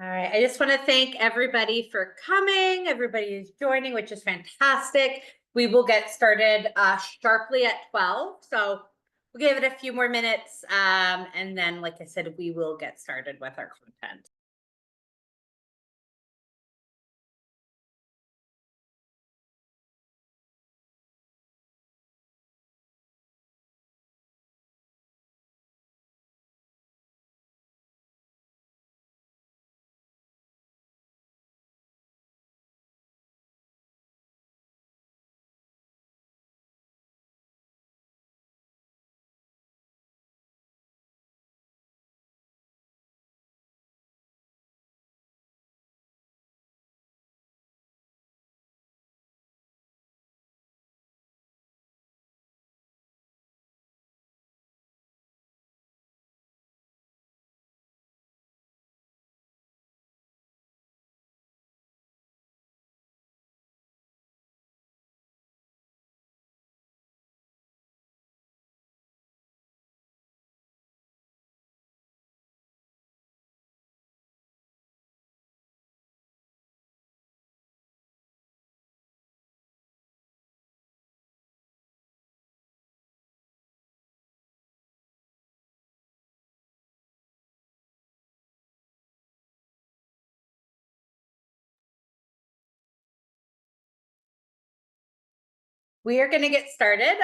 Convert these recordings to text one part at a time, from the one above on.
All right, I just want to thank everybody for coming. Everybody is joining, which is fantastic. We will get started sharply at 12. So we'll give it a few more minutes. And then, like I said, we will get started with our content. We are going to get started.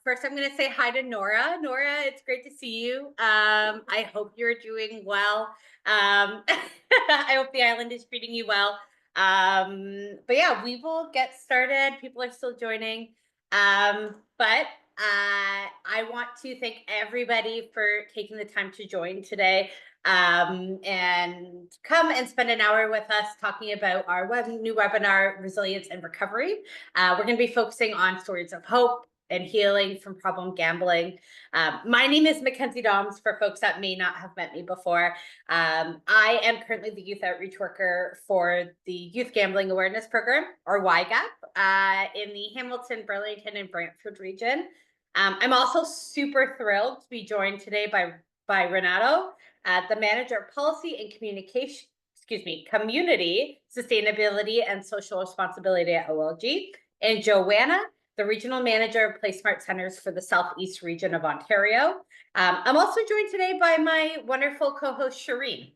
First, I'm going to say hi to Nora. Nora, it's great to see you. I hope you're doing well. I hope the island is treating you well. But yeah, we will get started. People are still joining. But I want to thank everybody for taking the time to join today and come and spend an hour with us talking about our new webinar, Resilience and Recovery. We're going to be focusing on stories of hope and healing from problem gambling. My name is Mackenzie Doms, for folks that may not have met me before. I am currently the youth outreach worker for the Youth Gambling Awareness Program, or YGAP, in the Hamilton, Burlington, and Brantford region. I'm also super thrilled to be joined today by Renato, the Manager of Policy and Community Sustainability and Social Responsibility at OLG, and Joanna, the Regional Manager of Play Smart Centers for the Southeast region of Ontario. I'm also joined today by my wonderful co-host, Shireen.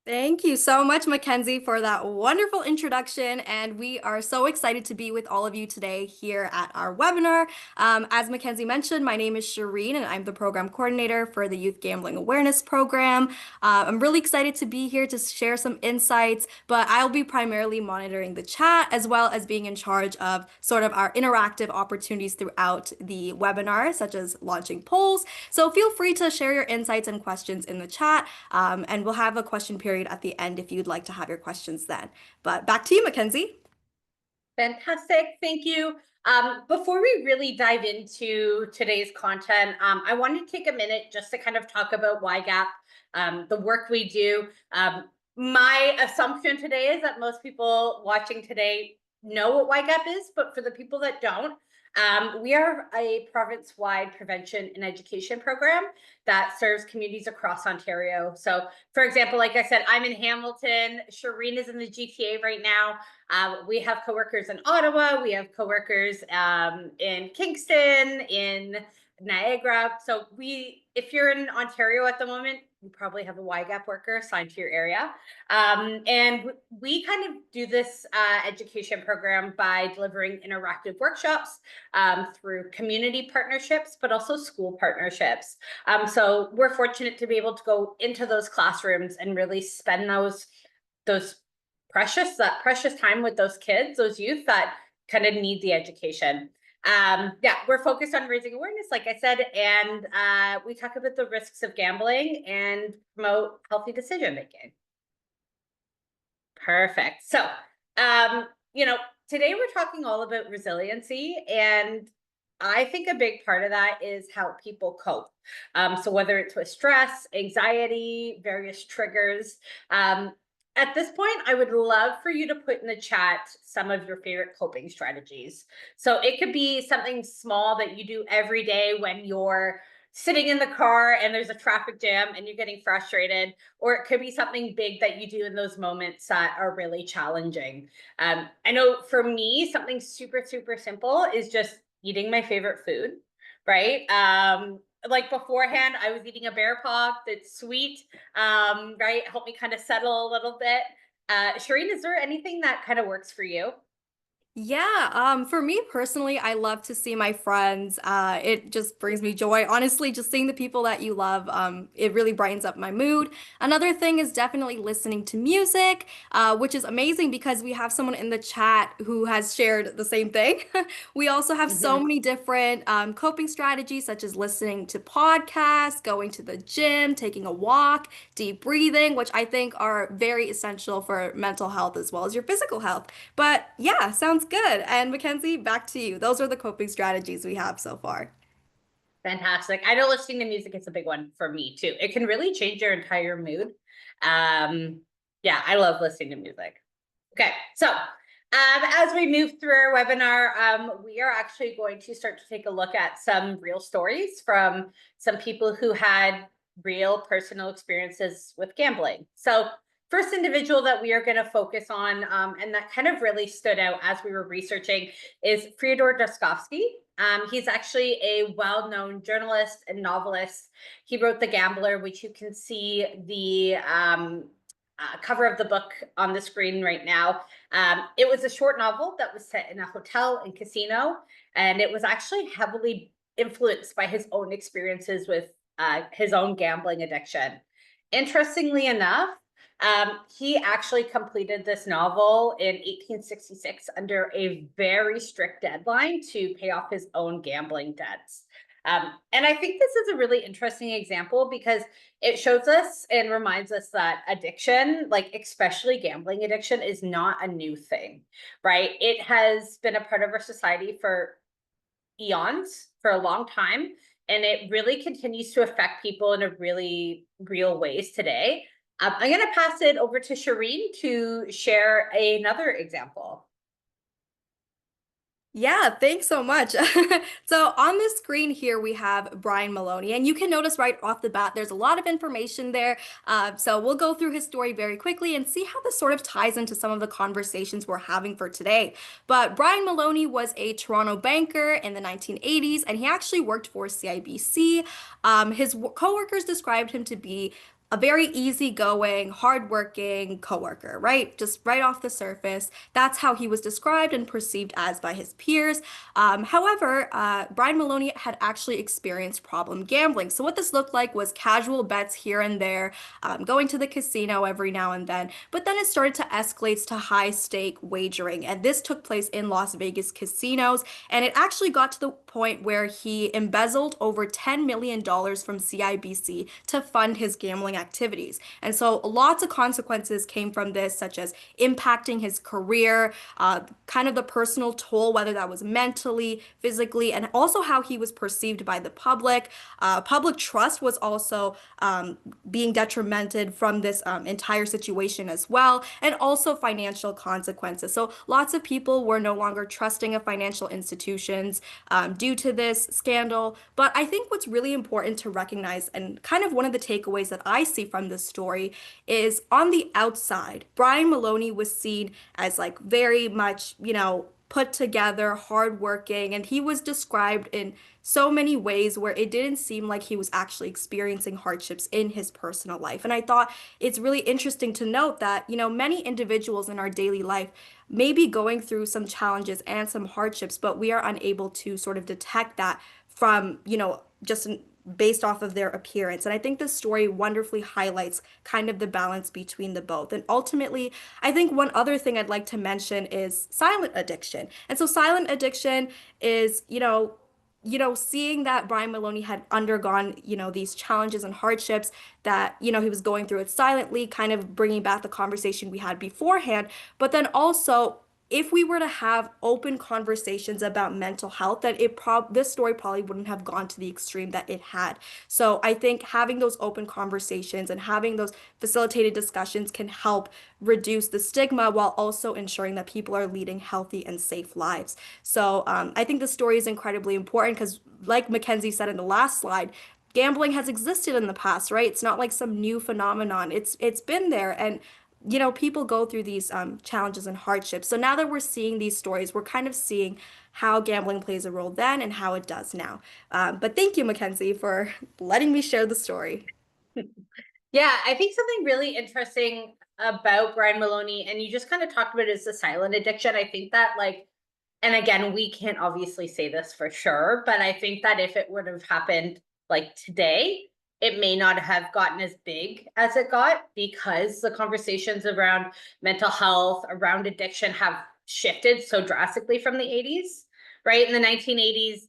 Thank you so much, Mackenzie, for that wonderful introduction. And we are so excited to be with all of you today here at our webinar. As Mackenzie mentioned, my name is Shireen, and I'm the program coordinator for the Youth Gambling Awareness Program. I'm really excited to be here to share some insights, but I'll be primarily monitoring the chat as well as being in charge of sort of our interactive opportunities throughout the webinar, such as launching polls. So feel free to share your insights and questions in the chat, and we'll have a question period at the end if you'd like to have your questions then. But back to you, Mackenzie. Fantastic, thank you. Before we really dive into today's content, I wanted to take a minute just to kind of talk about YGAP, the work we do. My assumption today is that most people watching today know what YGAP is, but for the people that don't, we are a province-wide prevention and education program that serves communities across Ontario. So, for example, like I said, I'm in Hamilton. Shireen is in the GTA right now. We have coworkers in Ottawa. We have coworkers in Kingston, in Niagara. So if you're in Ontario at the moment, you probably have a YGAP worker assigned to your area. And we kind of do this education program by delivering interactive workshops through community partnerships, but also school partnerships. So we're fortunate to be able to go into those classrooms and really spend those precious time with those kids, those youth that kind of need the education. Yeah, we're focused on raising awareness, like I said, and we talk about the risks of gambling and promote healthy decision making. Perfect. So, today we're talking all about resiliency, and I think a big part of that is how people cope. So whether it's with stress, anxiety, various triggers, at this point, I would love for you to put in the chat some of your favorite coping strategies. So it could be something small that you do every day when you're sitting in the car and there's a traffic jam and you're getting frustrated, or it could be something big that you do in those moments that are really challenging. I know for me, something super, super simple is just eating my favorite food, right? Like beforehand, I was eating a bear paw that's sweet, right? Help me kind of settle a little bit. Shireen, is there anything that kind of works for you? Yeah, for me personally, I love to see my friends. It just brings me joy. Honestly, just seeing the people that you love, it really brightens up my mood. Another thing is definitely listening to music, which is amazing because we have someone in the chat who has shared the same thing. We also have so Mhm. many different coping strategies, such as listening to podcasts, going to the gym, taking a walk, deep breathing, which I think are very essential for mental health as well as your physical health. But yeah, sounds good. And Mackenzie, back to you. Those are the coping strategies we have so far. Fantastic. I know listening to music is a big one for me too. It can really change your entire mood. Um, yeah, I love listening to music. Okay, so as we move through our webinar, we are actually going to start to take a look at some real stories from some people who had real personal experiences with gambling. So first individual that we are going to focus on, and that kind of really stood out as we were researching, is Fyodor Dostoevsky. He's actually a well-known journalist and novelist. He wrote The Gambler, which you can see the cover of the book on the screen right now. It was a short novel that was set in a hotel and casino, and it was actually heavily influenced by his own experiences with his own gambling addiction. Interestingly enough, he actually completed this novel in 1866 under a very strict deadline to pay off his own gambling debts. And I think this is a really interesting example because it shows us and reminds us that addiction, like especially gambling addiction, is not a new thing, right? It has been a part of our society for eons, for a long time, and it really continues to affect people in a really real ways today. I'm going to pass it over to Shireen to share another example. Yeah, thanks so much. So on the screen here, we have Brian Maloney, and you can notice right off the bat, there's a lot of information there. So we'll go through his story very quickly and see how this sort of ties into some of the conversations we're having for today. But Brian Maloney was a Toronto banker in the 1980s, and he actually worked for CIBC. His coworkers described him to be a very easygoing, hardworking coworker, right? Just right off the surface. That's how he was described and perceived as by his peers. However, Brian Maloney had actually experienced problem gambling. So what this looked like was casual bets here and there, going to the casino every now and then. But then it started to escalate to high stake wagering, and this took place in Las Vegas casinos. And it actually got to the point where he embezzled over $10 million from CIBC to fund his gambling activities. And so lots of consequences came from this, such as impacting his career, kind of the personal toll, whether that was mentally, physically, and also how he was perceived by the public. Public trust was also being detrimented from this entire situation as well, and also financial consequences. So lots of people were no longer trusting of financial institutions due to this scandal. But I think what's really important to recognize, and kind of one of the takeaways that I see from this story, is on the outside, Brian Maloney was seen as like very much, put together, hardworking, and he was described in so many ways where it didn't seem like he was actually experiencing hardships in his personal life. And I thought it's really interesting to note that, many individuals in our daily life may be going through some challenges and some hardships, but we are unable to sort of detect that from, just based off of their appearance. And I think this story wonderfully highlights kind of the balance between the both. And ultimately, I think one other thing I'd like to mention is silent addiction. And so silent addiction is, seeing that Brian Maloney had undergone, these challenges and hardships that, he was going through it silently, kind of bringing back the conversation we had beforehand. But then also, if we were to have open conversations about mental health, that this story probably wouldn't have gone to the extreme that it had. So I think having those open conversations and having those facilitated discussions can help reduce the stigma while also ensuring that people are leading healthy and safe lives. So I think the story is incredibly important because, like Mackenzie said in the last slide, gambling has existed in the past, right? It's not like some new phenomenon. It's been there, and people go through these challenges and hardships. So now that we're seeing these stories, we're kind of seeing how gambling plays a role then and how it does now. But thank you, Mackenzie, for letting me share the story. Yeah, I think something really interesting about Brian Maloney, and you just kind of talked about it, is the silent addiction. I think that, like, and again, we can't obviously say this for sure, but I think that if it would have happened like today, it may not have gotten as big as it got, because the conversations around mental health, around addiction have shifted so drastically from the 80s, right? In the 1980s,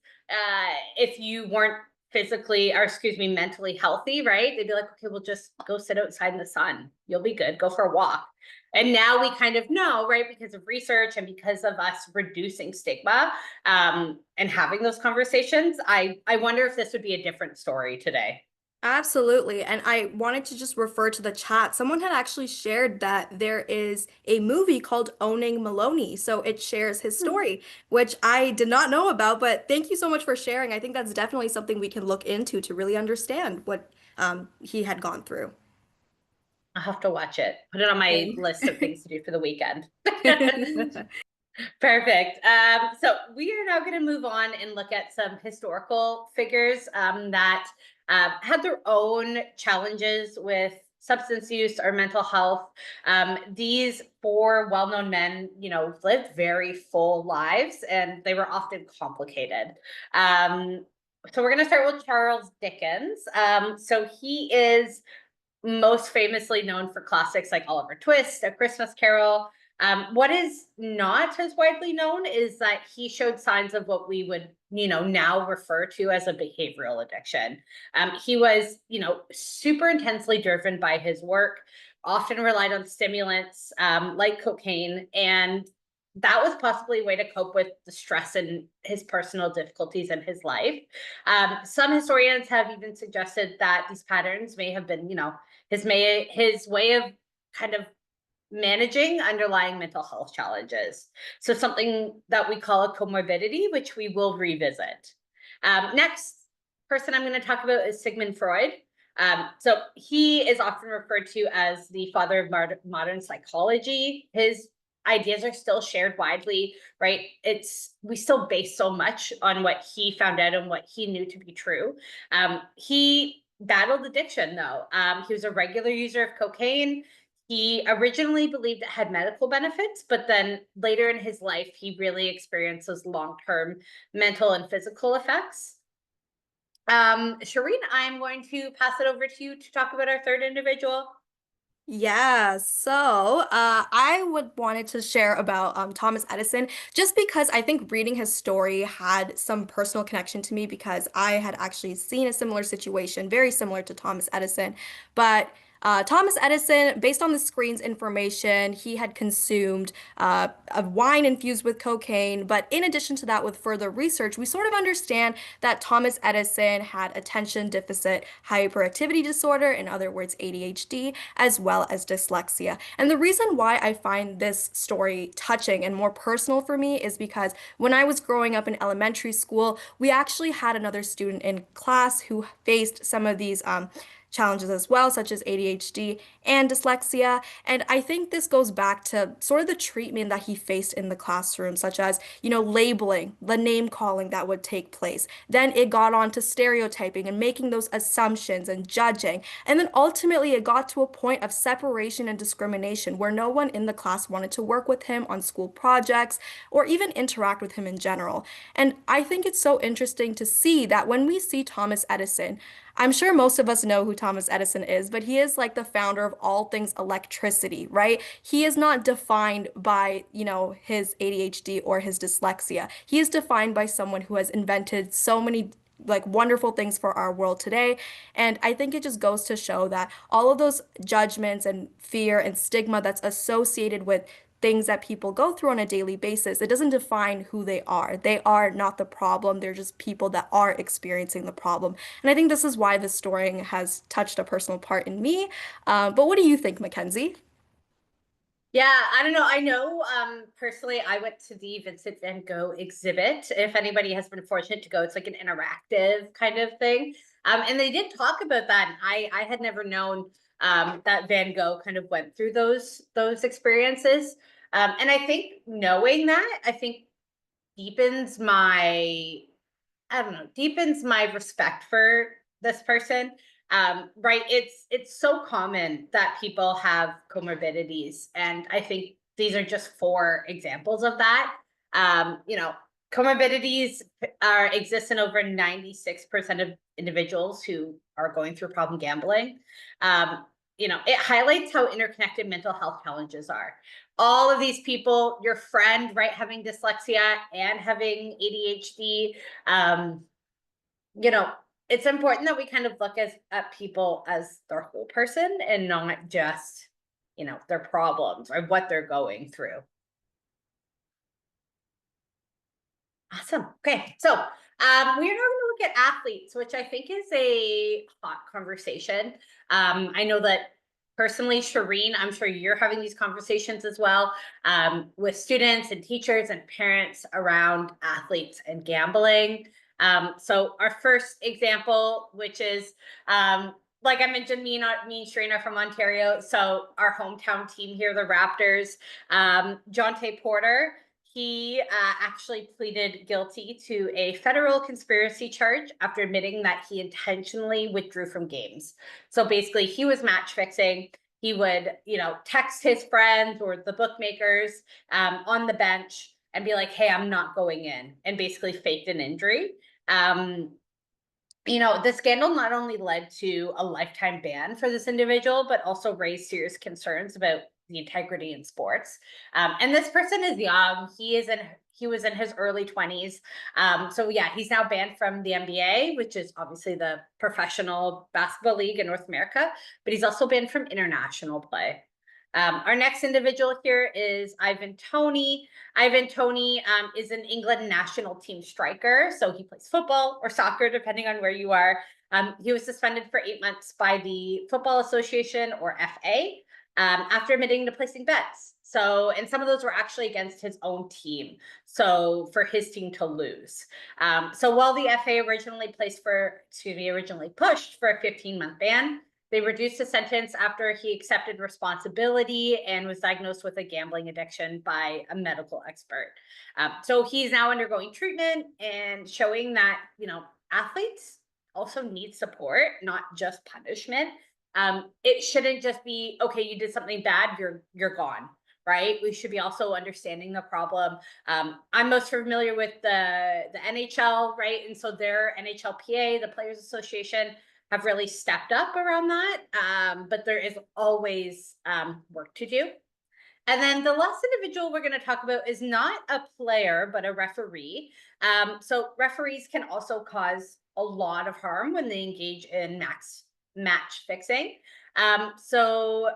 if you weren't physically, or excuse me, mentally healthy, right? They'd be like, okay, well, just go sit outside in the sun. You'll be good. Go for a walk. And now we kind of know, right, because of research and because of us reducing stigma, and having those conversations. I wonder if this would be a different story today. Absolutely. And I wanted to just refer to the chat. Someone had actually shared that there is a movie called Owning Maloney. So it shares his Hmm. story, which I did not know about. But thank you so much for sharing. I think that's definitely something we can look into to really understand what he had gone through. I'll have to watch it. Put it on my Same. list of things to do for the weekend. Perfect. So we are now going to move on and look at some historical figures that had their own challenges with substance use or mental health. These four well-known men, lived very full lives, and they were often complicated. So we're going to start with Charles Dickens. So he is most famously known for classics like Oliver Twist, A Christmas Carol. What is not as widely known is that he showed signs of what we would, now refer to as a behavioral addiction. He was, super intensely driven by his work, often relied on stimulants like cocaine, and that was possibly a way to cope with the stress and his personal difficulties in his life. Some historians have even suggested that these patterns may have been, his way of kind of managing underlying mental health challenges. So something that we call a comorbidity, which we will revisit. Next person I'm going to talk about is Sigmund Freud. So he is often referred to as the father of modern psychology. His ideas are still shared widely, right? We still base so much on what he found out and what he knew to be true. He battled addiction, though. He was a regular user of cocaine. He originally believed it had medical benefits, but then later in his life, he really experienced those long-term mental and physical effects. Shireen, I'm going to pass it over to you to talk about our third individual. Yeah, so I would wanted to share about Thomas Edison just because I think reading his story had some personal connection to me because I had actually seen a similar situation, very similar to Thomas Edison. But Thomas Edison, based on the screen's information, he had consumed a wine infused with cocaine. But in addition to that, with further research, we sort of understand that Thomas Edison had attention deficit hyperactivity disorder, in other words, ADHD, as well as dyslexia. And the reason why I find this story touching and more personal for me is because when I was growing up in elementary school, we actually had another student in class who faced some of these challenges as well, such as ADHD and dyslexia. And I think this goes back to sort of the treatment that he faced in the classroom, such as, labeling, the name calling that would take place. Then it got on to stereotyping and making those assumptions and judging. And then ultimately it got to a point of separation and discrimination where no one in the class wanted to work with him on school projects or even interact with him in general. And I think it's so interesting to see that when we see Thomas Edison, I'm sure most of us know who Thomas Edison is, but he is like the founder of all things electricity, right? He is not defined by, his ADHD or his dyslexia. He is defined by someone who has invented so many like wonderful things for our world today. And I think it just goes to show that all of those judgments and fear and stigma that's associated with things that people go through on a daily basis, it doesn't define who they are. They are not the problem. They're just people that are experiencing the problem. And I think this is why this story has touched a personal part in me. But what do you think, Mackenzie? Yeah, I don't know. I know, personally, I went to the Vincent van Gogh exhibit. If anybody has been fortunate to go, it's like an interactive kind of thing. And they did talk about that. And I had never known that Van Gogh kind of went through those experiences. And I think knowing that, I think deepens my, I don't know, deepens my respect for this person. Right. It's so common that people have comorbidities. And I think these are just four examples of that. You know, comorbidities exist in over 96% of individuals who are going through problem gambling. You know, it highlights how interconnected mental health challenges are. All of these people, your friend, right, having dyslexia and having ADHD, you know, it's important that we kind of look at people as their whole person and not just, you know, their problems or what they're going through. Awesome. Okay. So we're now going to look at athletes, which I think is a hot conversation. I know that personally, Shireen, I'm sure you're having these conversations as well with students and teachers and parents around athletes and gambling. So our first example, which is like I mentioned, me and Shireen are from Ontario. So our hometown team here, the Raptors, Jonte Porter, he actually pleaded guilty to a federal conspiracy charge after admitting that he intentionally withdrew from games. So basically, he was match fixing. He would, you know, text his friends or the bookmakers on the bench and be like, "Hey, I'm not going in," and basically faked an injury. You know, the scandal not only led to a lifetime ban for this individual, but also raised serious concerns about the integrity in sports. And this person is young. He was in his early 20s. So yeah, he's now banned from the NBA, which is obviously the professional basketball league in North America, but he's also banned from international play. Our next individual here is Ivan Toney. Ivan Toney is an England national team striker. So he plays football or soccer, depending on where you are. He was suspended for 8 months by the Football Association, or FA, after admitting to placing bets. So, and some of those were actually against his own team. So for his team to lose. So while the FA originally pushed for a 15-month ban, they reduced his sentence after he accepted responsibility and was diagnosed with a gambling addiction by a medical expert. So he's now undergoing treatment and showing that, you know, athletes also need support, not just punishment. It shouldn't just be, okay, you did something bad, you're gone, right? We should be also understanding the problem. I'm most familiar with the NHL, right? And so their NHLPA, the Players Association, have really stepped up around that. But there is always work to do. And then the last individual we're going to talk about is not a player, but a referee. So referees can also cause a lot of harm when they engage in match fixing. So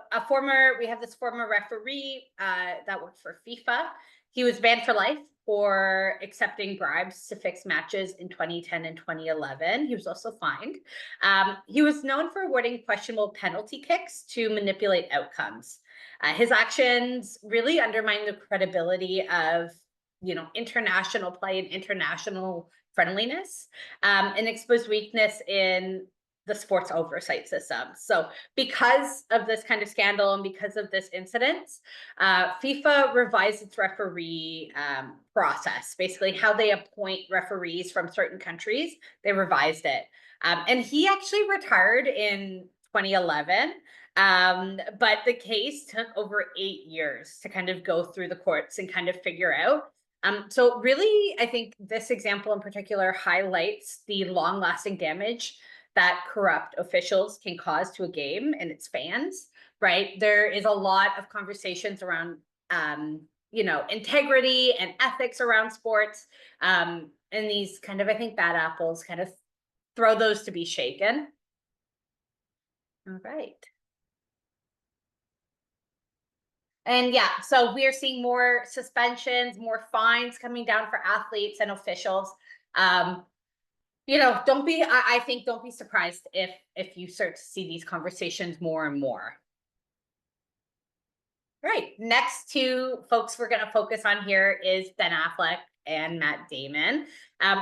we have this former referee that worked for FIFA. He was banned for life for accepting bribes to fix matches in 2010 and 2011. He was also fined. He was known for awarding questionable penalty kicks to manipulate outcomes. His actions really undermine the credibility of, you know, international play and international friendliness, and exposed weakness in the sports oversight system. So because of this kind of scandal and because of this incident, FIFA revised its referee process, basically how they appoint referees from certain countries. They revised it. And he actually retired in 2011. But the case took over 8 years to kind of go through the courts and kind of figure out. So really, I think this example in particular highlights the long-lasting damage that corrupt officials can cause to a game and its fans, right? There is a lot of conversations around, you know, integrity and ethics around sports. And these kind of, I think, bad apples kind of throw those to be shaken. All right. And yeah, so we're seeing more suspensions, more fines coming down for athletes and officials. You know, I think don't be surprised if you start to see these conversations more and more. Right. Next two folks we're going to focus on here is Ben Affleck and Matt Damon.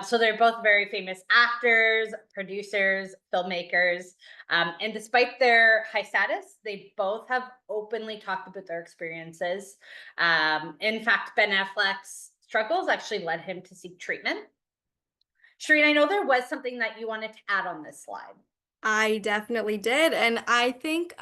So they're both very famous actors, producers, filmmakers. And despite their high status, they both have openly talked about their experiences. In fact, Ben Affleck's struggles actually led him to seek treatment. Shireen, I know there was something that you wanted to add on this slide. I definitely did. And I think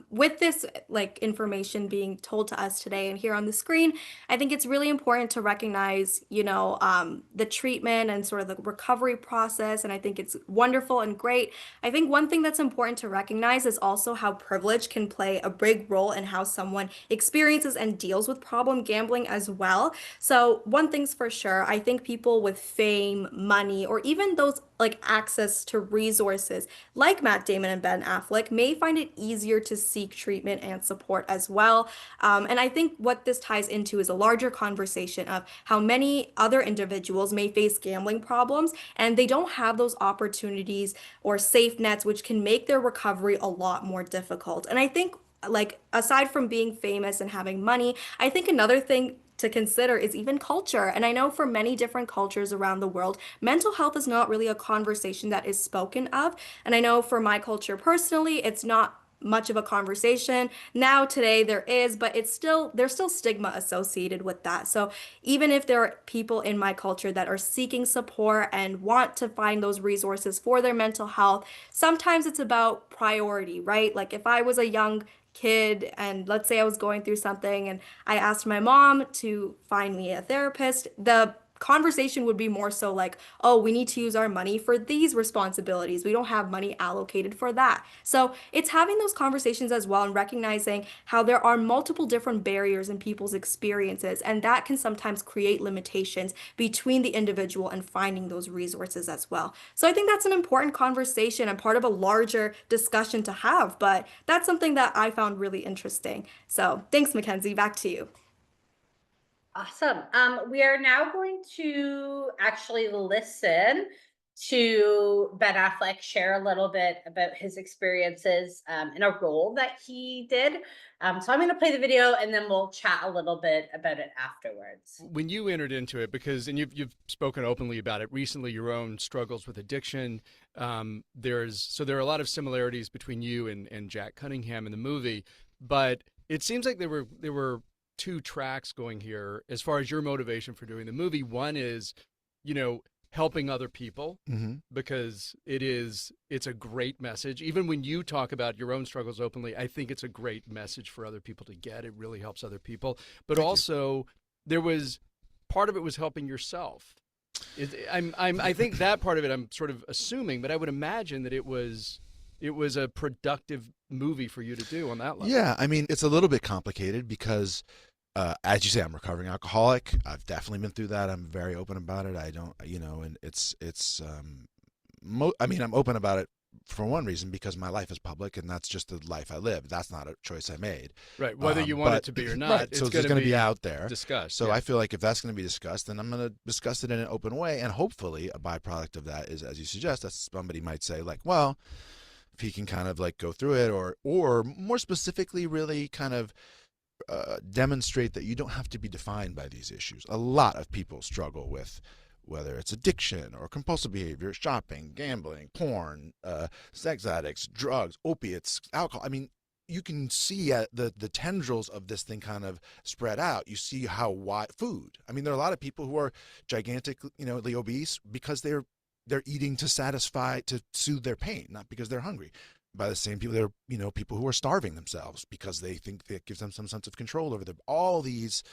with this like information being told to us today and here on the screen, I think it's really important to recognize, the treatment and sort of the recovery process. And I think it's wonderful and great. I think one thing that's important to recognize is also how privilege can play a big role in how someone experiences and deals with problem gambling as well. So one thing's for sure, I think people with fame, money, or even those like access to resources like Matt Damon and Ben Affleck may find it easier to seek treatment and support as well. And I think what this ties into is a larger conversation of how many other individuals may face gambling problems and they don't have those opportunities or safe nets, which can make their recovery a lot more difficult. And I think like aside from being famous and having money, I think another thing to consider is even culture. And I know for many different cultures around the world, mental health is not really a conversation that is spoken of. And I know for my culture personally, it's not much of a conversation. Now today there is, but there's still stigma associated with that. So even if there are people in my culture that are seeking support and want to find those resources for their mental health, sometimes it's about priority, right? Like if I was a young kid and let's say I was going through something and I asked my mom to find me a therapist, the conversation would be more so like, oh, we need to use our money for these responsibilities. We don't have money allocated for that. So it's having those conversations as well and recognizing how there are multiple different barriers in people's experiences, and that can sometimes create limitations between the individual and finding those resources as well. So I think that's an important conversation and part of a larger discussion to have, but that's something that I found really interesting. So thanks, Mackenzie. Back to you. Awesome. We are now going to actually listen to Ben Affleck share a little bit about his experiences in a role that he did. So I'm going to play the video and then we'll chat a little bit about it afterwards. When you entered into it, because and you've spoken openly about it recently, your own struggles with addiction. There are a lot of similarities between you and Jack Cunningham in the movie, but it seems like there were two tracks going here as far as your motivation for doing the movie. One is, helping other people, because it's a great message. Even when you talk about your own struggles openly, I think it's a great message for other people to get. It really helps other people. But also there was part of it was helping yourself. I think that part of it I'm sort of assuming, but I would imagine that it was a productive movie for you to do on that level. Yeah, I mean, it's a little bit complicated because, as you say, I'm a recovering alcoholic. I've definitely been through that. I'm very open about it. I don't, and I'm open about it for one reason, because my life is public and that's just the life I live. That's not a choice I made. Right. Whether you want it to be or not, right. So it's going to be out there. Discussed. So yeah. I feel like if that's going to be discussed, then I'm going to discuss it in an open way. And hopefully a byproduct of that is, as you suggest, that somebody might say like, well, if he can kind of like go through it or more specifically really kind of demonstrate that you don't have to be defined by these issues. A lot of people struggle with whether it's addiction or compulsive behavior, shopping, gambling, porn, sex addicts, drugs, opiates, alcohol. I mean, you can see the tendrils of this thing kind of spread out. You see how wide food. I mean, there are a lot of people who are gigantically obese because they're eating to soothe their pain, not because they're hungry. By the same people, they're people who are starving themselves because they think that gives them some sense of control over them. All these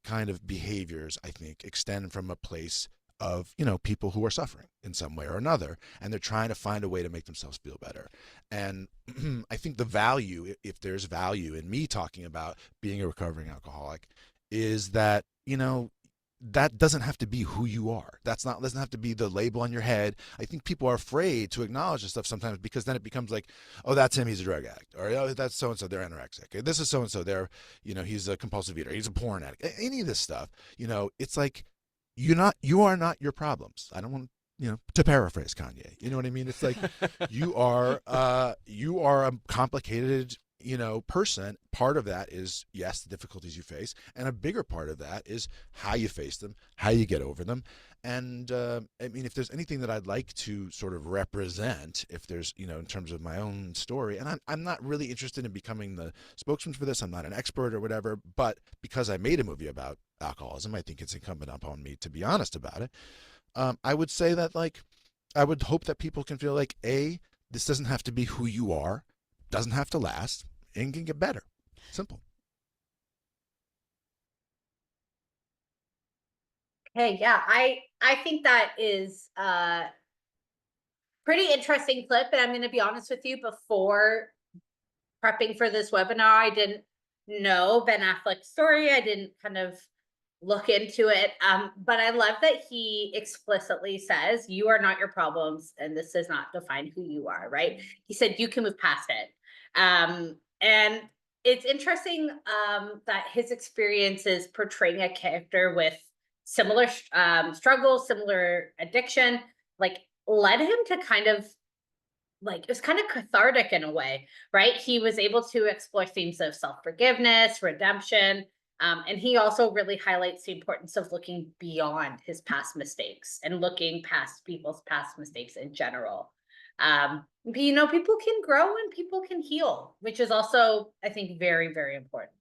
kind of behaviors, I think, extend from a place of people who are suffering in some way or another, and they're trying to find a way to make themselves feel better. And I think the value, if there's value in me talking about being a recovering alcoholic, is that that doesn't have to be who you are. Doesn't have to be the label on your head. I think people are afraid to acknowledge this stuff sometimes because then it becomes like, oh, that's him, he's a drug addict, or oh, that's so and so, they're anorexic. This is so and so, they're he's a compulsive eater, he's a porn addict. Any of this stuff, it's like you are not your problems. I don't want to paraphrase Kanye. You know what I mean? It's like you are a complicated person, part of that is, yes, the difficulties you face, and a bigger part of that is how you face them, how you get over them. And I mean, if there's anything that I'd like to sort of represent, if there's, in terms of my own story, and I'm not really interested in becoming the spokesman for this, I'm not an expert or whatever, but because I made a movie about alcoholism, I think it's incumbent upon me to be honest about it. I would say that, like, I would hope that people can feel like, this doesn't have to be who you are, doesn't have to last, and can get better. Simple. Hey, yeah, I think that is pretty interesting clip. And I'm going to be honest with you, before prepping for this webinar, I didn't know Ben Affleck's story. I didn't kind of look into it. But I love that he explicitly says, you are not your problems, and this does not define who you are, right? He said, you can move past it. And it's interesting that his experience is portraying a character with similar struggles, similar addiction, like led him to kind of, like, it was kind of cathartic in a way, right? He was able to explore themes of self-forgiveness, redemption, and he also really highlights the importance of looking beyond his past mistakes and looking past people's past mistakes in general. But, people can grow and people can heal, which is also, I think, very, very important.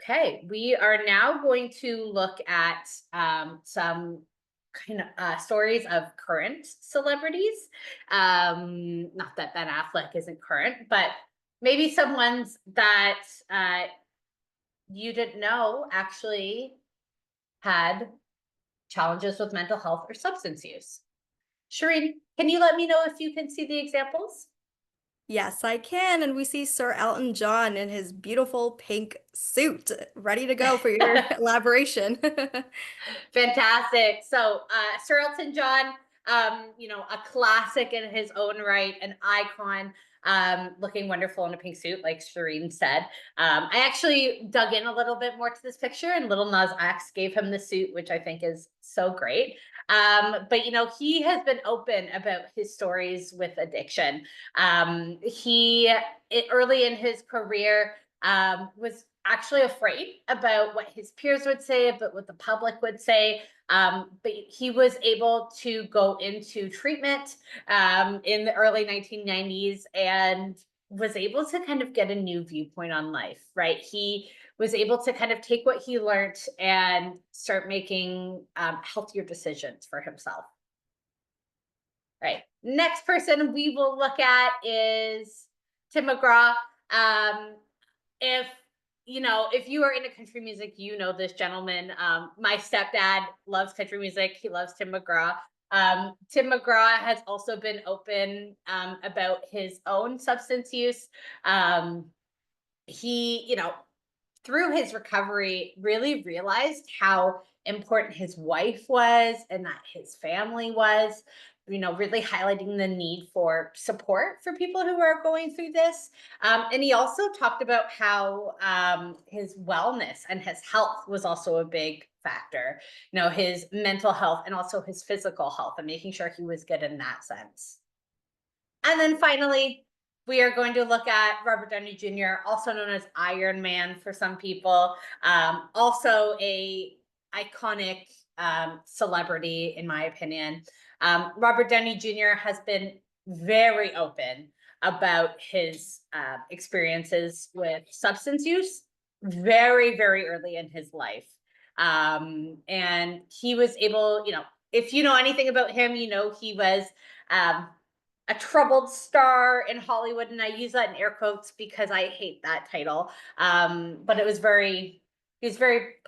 Okay, we are now going to look at some kind of stories of current celebrities. Not that Ben Affleck isn't current, but maybe some ones that you didn't know actually had challenges with mental health or substance use. Shireen, can you let me know if you can see the examples? Yes, I can. And we see Sir Elton John in his beautiful pink suit, ready to go for your elaboration. Fantastic. So, Sir Elton John, a classic in his own right, an icon, looking wonderful in a pink suit, like Shireen said. I actually dug in a little bit more to this picture, and Little Nas X gave him the suit, which I think is so great. But he has been open about his stories with addiction. Early in his career, was actually afraid about what his peers would say, about what the public would say. But he was able to go into treatment in the early 1990s and was able to kind of get a new viewpoint on life, right? He was able to kind of take what he learned and start making healthier decisions for himself. Right. Next person we will look at is Tim McGraw. If you are into country music, you know this gentleman. My stepdad loves country music. He loves Tim McGraw. Tim McGraw has also been open about his own substance use. He, through his recovery, really realized how important his wife was and that his family was, really highlighting the need for support for people who are going through this. And he also talked about how his wellness and his health was also a big factor, his mental health and also his physical health, and making sure he was good in that sense. And then finally, we are going to look at Robert Downey Jr., also known as Iron Man for some people, also a iconic celebrity, in my opinion. Robert Downey Jr. has been very open about his experiences with substance use very, very early in his life. And he was able, if you know anything about him, he was a troubled star in Hollywood, and I use that in air quotes because I hate that title. But he was very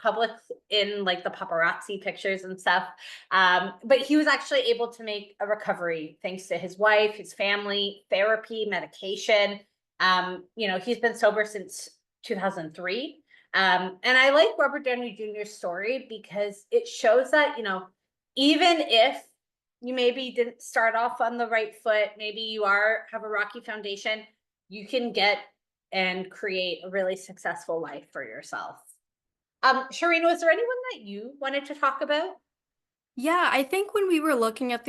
public in like the paparazzi pictures and stuff. But he was actually able to make a recovery thanks to his wife, his family, therapy, medication. He's been sober since 2003. And I like Robert Downey Jr.'s story because it shows that, even if you maybe didn't start off on the right foot, maybe you have a rocky foundation, you can get and create a really successful life for yourself. Shireen, was there anyone that you wanted to talk about? Yeah, I think when we were looking at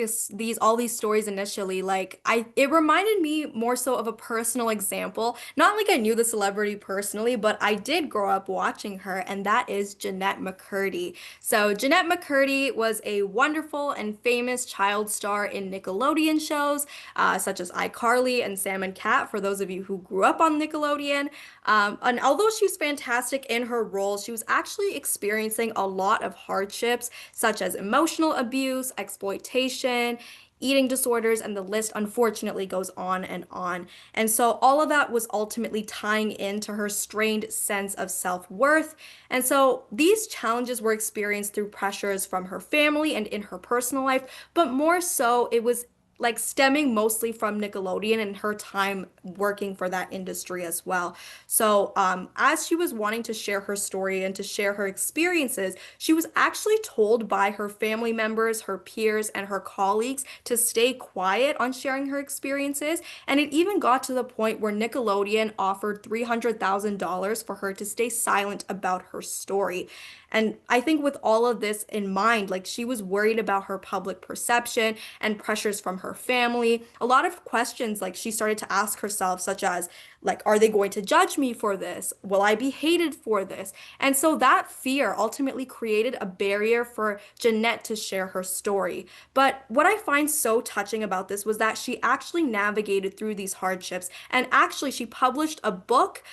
all these stories initially, it reminded me more so of a personal example. Not like I knew the celebrity personally, but I did grow up watching her, and that is Jeanette McCurdy. So Jeanette McCurdy was a wonderful and famous child star in Nickelodeon shows, such as iCarly and Sam and Cat, for those of you who grew up on Nickelodeon. And although she was fantastic in her role, she was actually experiencing a lot of hardships such as emotional abuse, exploitation, eating disorders, and the list unfortunately goes on and on. And so all of that was ultimately tying into her strained sense of self-worth. And so these challenges were experienced through pressures from her family and in her personal life, but more so it was like stemming mostly from Nickelodeon and her time working for that industry as well. So, as she was wanting to share her story and to share her experiences, she was actually told by her family members, her peers, and her colleagues to stay quiet on sharing her experiences. And it even got to the point where Nickelodeon offered $300,000 for her to stay silent about her story. And I think with all of this in mind, like she was worried about her public perception and pressures from her family. A lot of questions like she started to ask herself, such as, like, are they going to judge me for this? Will I be hated for this? And so that fear ultimately created a barrier for Jeanette to share her story. But what I find so touching about this was that she actually navigated through these hardships. And actually, she published a book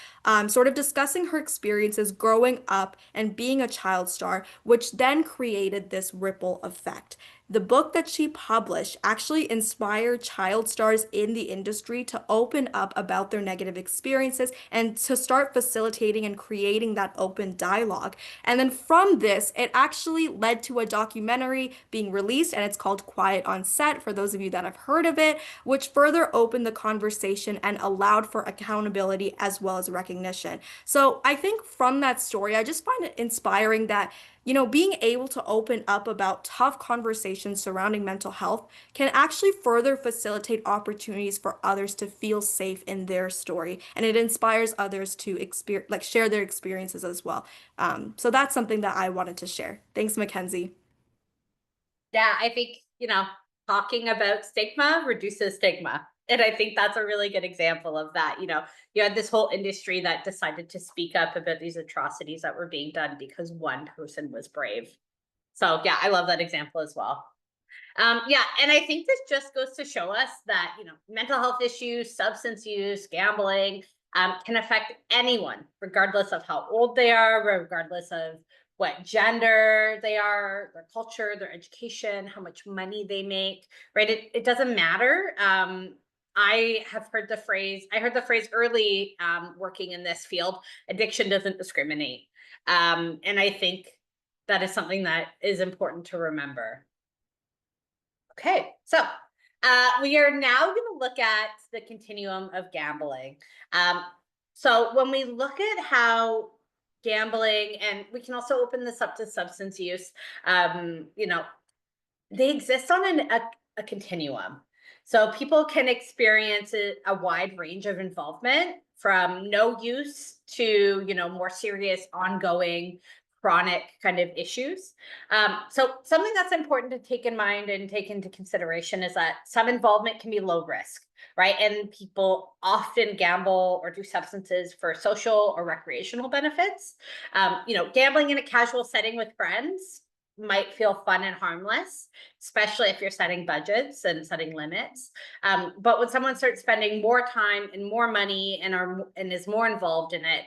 sort of discussing her experiences growing up and being a child star, which then created this ripple effect. The book that she published actually inspired child stars in the industry to open up about their negative experiences and to start facilitating and creating that open dialogue. And then from this, it actually led to a documentary being released, and it's called Quiet on Set, for those of you that have heard of it, which further opened the conversation and allowed for accountability as well as recognition. So I think from that story, I just find it inspiring that being able to open up about tough conversations surrounding mental health can actually further facilitate opportunities for others to feel safe in their story, and it inspires others to share their experiences as well. So that's something that I wanted to share. Thanks, Mackenzie. Yeah, I think, talking about stigma reduces stigma. And I think that's a really good example of that. You had this whole industry that decided to speak up about these atrocities that were being done because one person was brave. So yeah, I love that example as well. Yeah, and I think this just goes to show us that, mental health issues, substance use, gambling, can affect anyone, regardless of how old they are, regardless of what gender they are, their culture, their education, how much money they make, right? It doesn't matter. I heard the phrase early, working in this field: addiction doesn't discriminate. And I think that is something that is important to remember. Okay, so we are now going to look at the continuum of gambling. So when we look at how gambling, and we can also open this up to substance use, they exist on a continuum. So people can experience a wide range of involvement, from no use to, more serious, ongoing, chronic kind of issues. So something that's important to take in mind and take into consideration is that some involvement can be low risk, right? And people often gamble or do substances for social or recreational benefits. Gambling in a casual setting with friends might feel fun and harmless, especially if you're setting budgets and setting limits. But when someone starts spending more time and more money and is more involved in it,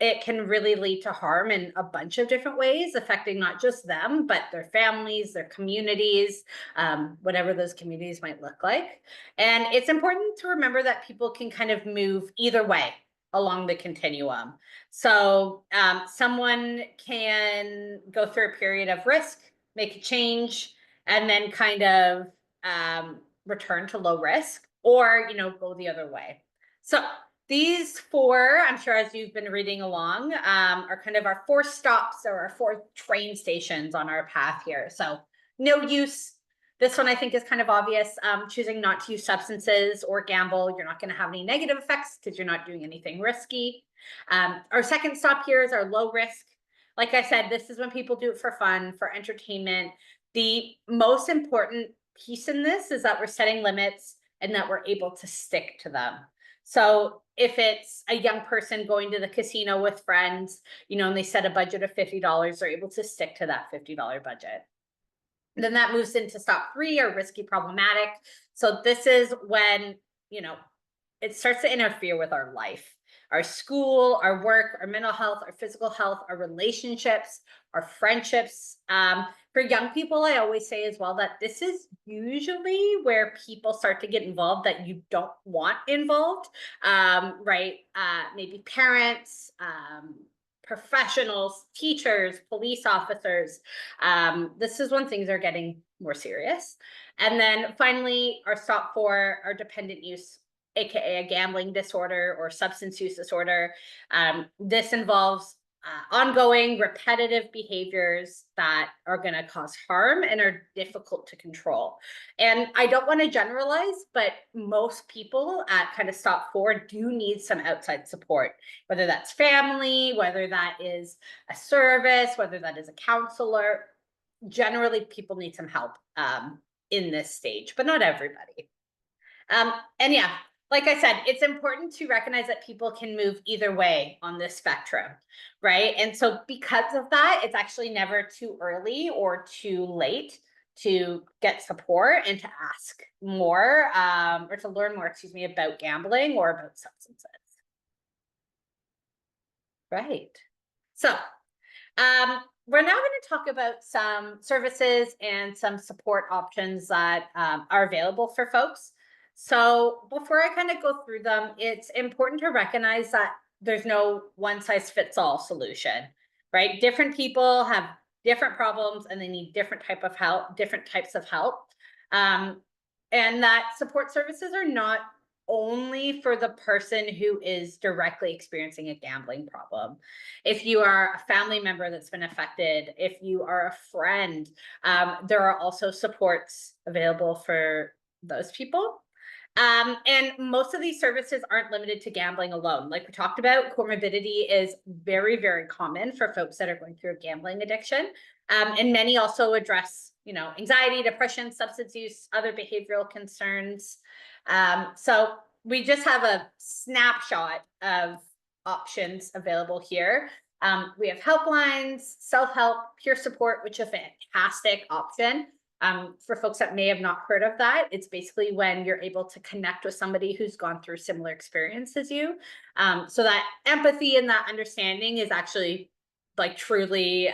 it can really lead to harm in a bunch of different ways, affecting not just them, but their families, their communities, whatever those communities might look like. And it's important to remember that people can kind of move either way along the continuum. So someone can go through a period of risk, make a change, and then kind of return to low risk, or go the other way. So these four, I'm sure as you've been reading along, are kind of our four stops, or our four train stations on our path here. So no use. This one I think is kind of obvious. Choosing not to use substances or gamble, you're not going to have any negative effects because you're not doing anything risky. Our second stop here is our low risk. like I said, this is when people do it for fun, for entertainment. The most important piece in this is that we're setting limits and that we're able to stick to them. So if it's a young person going to the casino with friends, you know, and they set a budget of $50, they're able to stick to that $50 budget. Then that moves into stop 3, or risky problematic. So this is when, you know, it starts to interfere with our life, our school, our work, our mental health, our physical health, our relationships, our friendships. For young people, I always say as well that this is usually where people start to get involved that you don't want involved, right? Maybe parents, professionals, teachers, police officers. This is when things are getting more serious. And then finally, our stop 4, our dependent use, aka a gambling disorder or substance use disorder. This involves ongoing repetitive behaviors that are going to cause harm and are difficult to control. And I don't want to generalize, but most people at kind of stop 4 do need some outside support, whether that's family, whether that is a service, whether that is a counselor. Generally, people need some help in this stage, but not everybody. And yeah, like I said, it's important to recognize that people can move either way on this spectrum, right? And so because of that, it's actually never too early or too late to get support and to ask more, or to learn more, excuse me, about gambling or about substances. Right. So we're now going to talk about some services and some support options that are available for folks. So before I kind of go through them, it's important to recognize that there's no one size fits all solution, right? Different people have different problems and they need different types of help. And that support services are not only for the person who is directly experiencing a gambling problem. If you are a family member that's been affected, if you are a friend, there are also supports available for those people. And most of these services aren't limited to gambling alone. Like we talked about, comorbidity is very, very common for folks that are going through a gambling addiction. And many also address, you know, anxiety, depression, substance use, other behavioral concerns. So we just have a snapshot of options available here. We have helplines, self-help, peer support, which is a fantastic option. For folks that may have not heard of that, it's basically when you're able to connect with somebody who's gone through similar experience as you. So that empathy and that understanding is actually like truly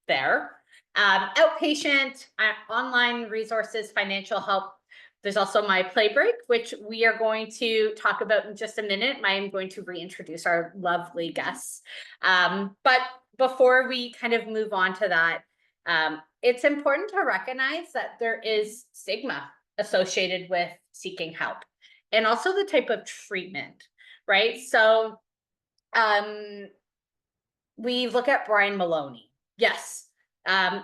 there. Outpatient, online resources, financial help. There's also my PlayBreak, which we are going to talk about in just a minute. I am going to reintroduce our lovely guests. But before we kind of move on to that, it's important to recognize that there is stigma associated with seeking help and also the type of treatment, right? So we look at Brian Maloney. Yes,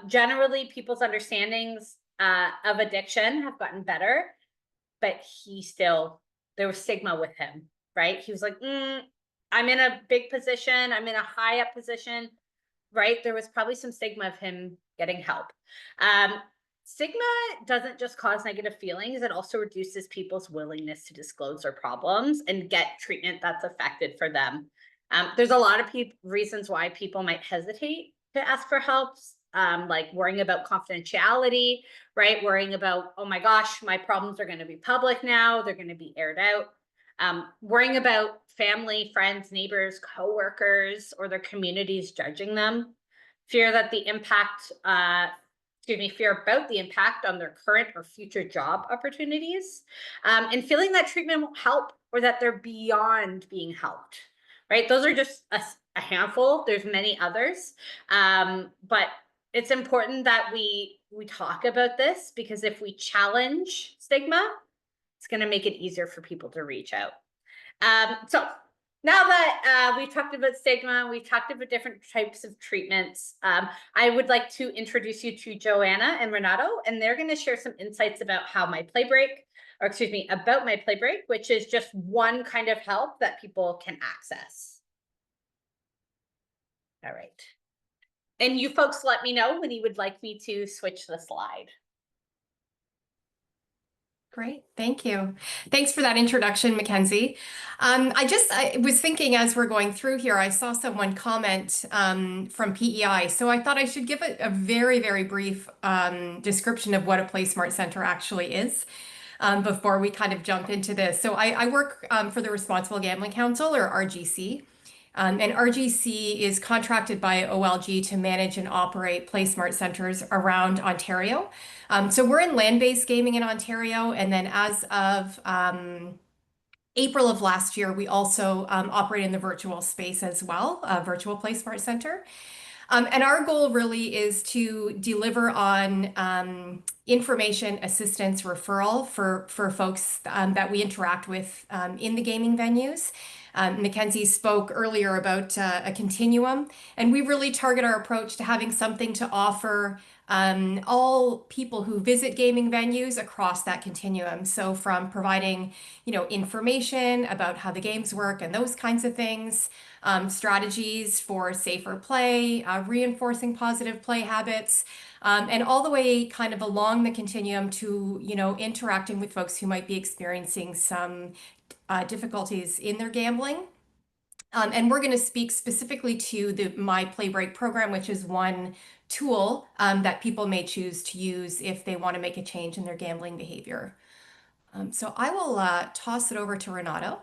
generally people's understandings of addiction have gotten better, but there was stigma with him, right? He was like, I'm in a big position, I'm in a high up position, right? There was probably some stigma of him getting help. Stigma doesn't just cause negative feelings, it also reduces people's willingness to disclose their problems and get treatment that's effective for them. There's a lot of reasons why people might hesitate to ask for help, like worrying about confidentiality, right? Worrying about, oh my gosh, my problems are going to be public now, they're going to be aired out. Worrying about family, friends, neighbors, coworkers, or their communities judging them. Fear about the impact on their current or future job opportunities, and feeling that treatment won't help or that they're beyond being helped, right? Those are just a handful. There's many others, but it's important that we talk about this, because if we challenge stigma, it's going to make it easier for people to reach out. So now that we've talked about stigma, we've talked about different types of treatments, I would like to introduce you to Joanna and Renato, and they're going to share some insights about about my PlayBreak, which is just one kind of help that people can access. All right. And you folks let me know when you would like me to switch the slide. Great, thank you. Thanks for that introduction, Mackenzie. I was thinking as we're going through here, I saw someone comment from PEI, so I thought I should give a very, very brief description of what a Play Smart Center actually is before we kind of jump into this. So I work for the Responsible Gambling Council, or RGC. And RGC is contracted by OLG to manage and operate Play Smart Centers around Ontario. So we're in land-based gaming in Ontario, and then as of April of last year, we also operate in the virtual space as well, a virtual Play Smart Center. And our goal really is to deliver on information, assistance, referral for folks that we interact with in the gaming venues. Mackenzie spoke earlier about a continuum, and we really target our approach to having something to offer all people who visit gaming venues across that continuum. So from providing, information about how the games work and those kinds of things, strategies for safer play, reinforcing positive play habits, and all the way kind of along the continuum to, interacting with folks who might be experiencing some difficulties in their gambling. And we're going to speak specifically to the My PlayBreak program, which is one tool that people may choose to use if they want to make a change in their gambling behavior. So I will toss it over to Renato.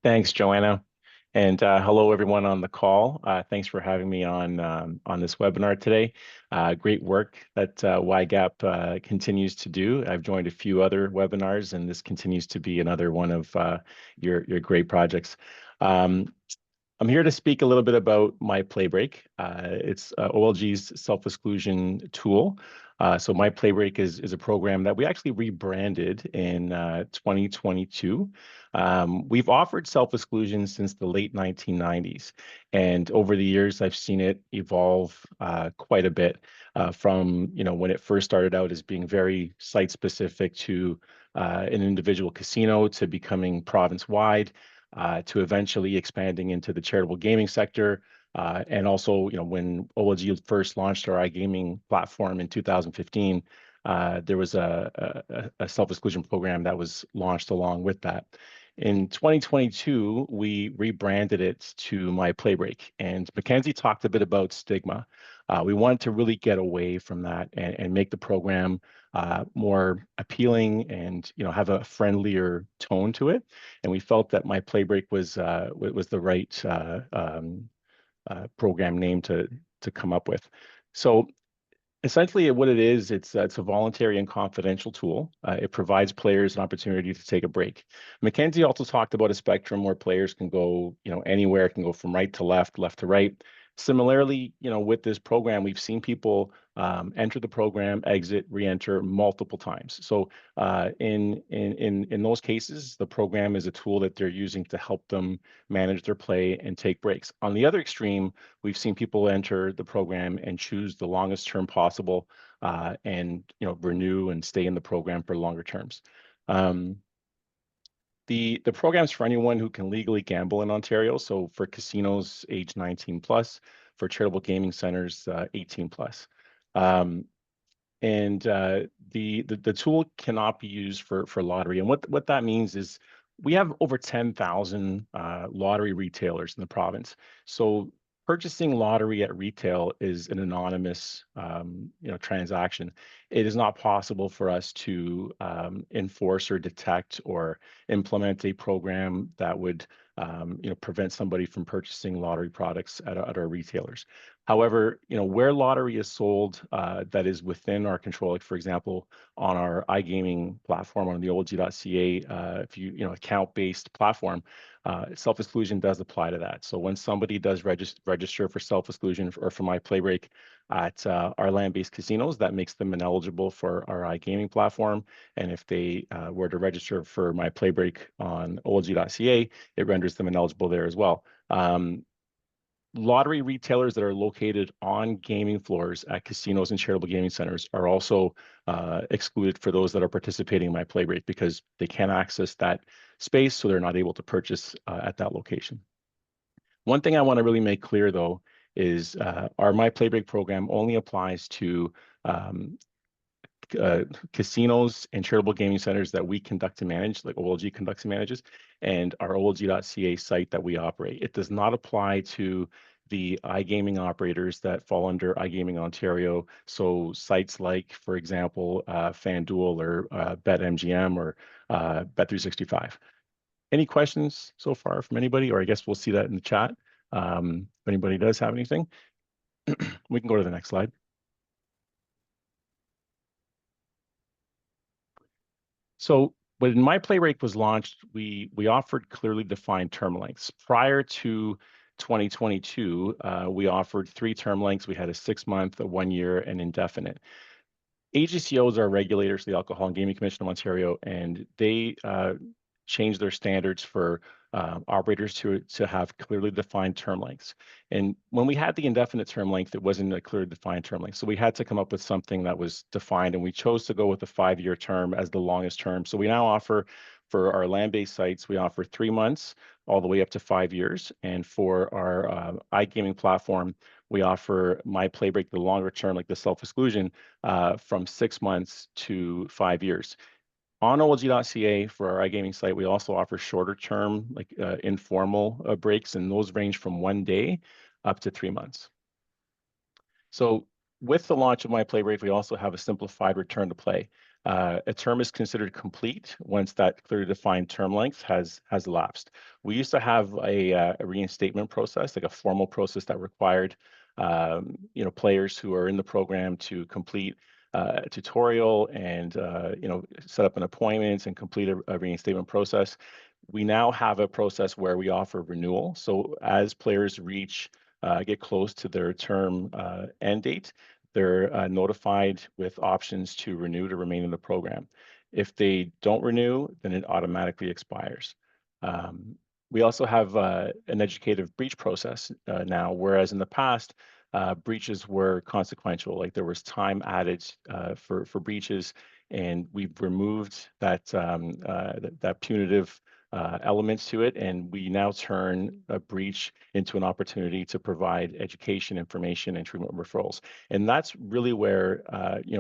Thanks, Joanna. And hello, everyone on the call. Thanks for having me on this webinar today. Great work that YGAP continues to do. I've joined a few other webinars, and this continues to be another one of your great projects. I'm here to speak a little bit about My PlayBreak. It's OLG's self-exclusion tool. So My PlayBreak is a program that we actually rebranded in 2022. We've offered self-exclusion since the late 1990s. And over the years, I've seen it evolve quite a bit from, when it first started out as being very site-specific to an individual casino to becoming province-wide, to eventually expanding into the charitable gaming sector. And also, when OLG first launched our iGaming platform in 2015, there was a self-exclusion program that was launched along with that. In 2022, we rebranded it to My PlayBreak, and Mackenzie talked a bit about stigma. We wanted to really get away from that and make the program more appealing and have a friendlier tone to it. And we felt that My PlayBreak was the right program name to come up with. So essentially, what it is, it's a voluntary and confidential tool. It provides players an opportunity to take a break. Mackenzie also talked about a spectrum where players can go, anywhere, can go from right to left, left to right. Similarly, with this program, we've seen people enter the program, exit, re-enter multiple times. So in those cases, the program is a tool that they're using to help them manage their play and take breaks. On the other extreme, we've seen people enter the program and choose the longest term possible and renew and stay in the program for longer terms. The program's for anyone who can legally gamble in Ontario. So for casinos, age 19 plus, for charitable gaming centers, 18 plus. And the tool cannot be used for lottery. And what that means is we have over 10,000 lottery retailers in the province. So purchasing lottery at retail is an anonymous transaction. It is not possible for us to enforce or detect or implement a program that would prevent somebody from purchasing lottery products at our retailers. However, where lottery is sold that is within our control, like for example, on our iGaming platform on the olg.ca, if you account-based platform, self-exclusion does apply to that. So when somebody does register for self-exclusion or for My PlayBreak at our land-based casinos, that makes them ineligible for our iGaming platform. And if they were to register for My PlayBreak on olg.ca, it renders them ineligible there as well. Lottery retailers that are located on gaming floors at casinos and charitable gaming centers are also excluded for those that are participating in My PlayBreak because they can't access that space, so they're not able to purchase at that location. One thing I want to really make clear, though, is our My PlayBreak program only applies to casinos and charitable gaming centers that we conduct and manage, like OLG conducts and manages, and our OLG.ca site that we operate. It does not apply to the iGaming operators that fall under iGaming Ontario. So sites like, for example, FanDuel or BetMGM or Bet365. Any questions so far from anybody? Or I guess we'll see that in the chat. If anybody does have anything, we can go to the next slide. So when My PlayBreak was launched, we offered clearly defined term lengths. Prior to 2022, we offered 3 term lengths. We had a 6-month, a 1-year, and indefinite. AGCOs are regulators, the Alcohol and Gaming Commission of Ontario, and they changed their standards for operators to have clearly defined term lengths. And when we had the indefinite term length, it wasn't a clearly defined term length. So we had to come up with something that was defined, and we chose to go with a 5-year term as the longest term. So we now offer, for our land-based sites, we offer 3 months all the way up to 5 years. And for our iGaming platform, we offer My PlayBreak, the longer term, like the self-exclusion, from 6 months to 5 years. On OLG.ca for our iGaming site, we also offer shorter term, like informal breaks, and those range from 1 day up to 3 months. So with the launch of My PlayBreak, we also have a simplified return to play. A term is considered complete once that clearly defined term length has elapsed. We used to have a reinstatement process, like a formal process that required players who are in the program to complete a tutorial and set up an appointment and complete a reinstatement process. We now have a process where we offer renewal. So as players get close to their term end date, they're notified with options to renew to remain in the program. If they don't renew, then it automatically expires. We also have an educative breach process now, whereas in the past, breaches were consequential. Like there was time added for breaches, and we've removed that punitive elements to it, and we now turn a breach into an opportunity to provide education, information, and treatment referrals. And that's really where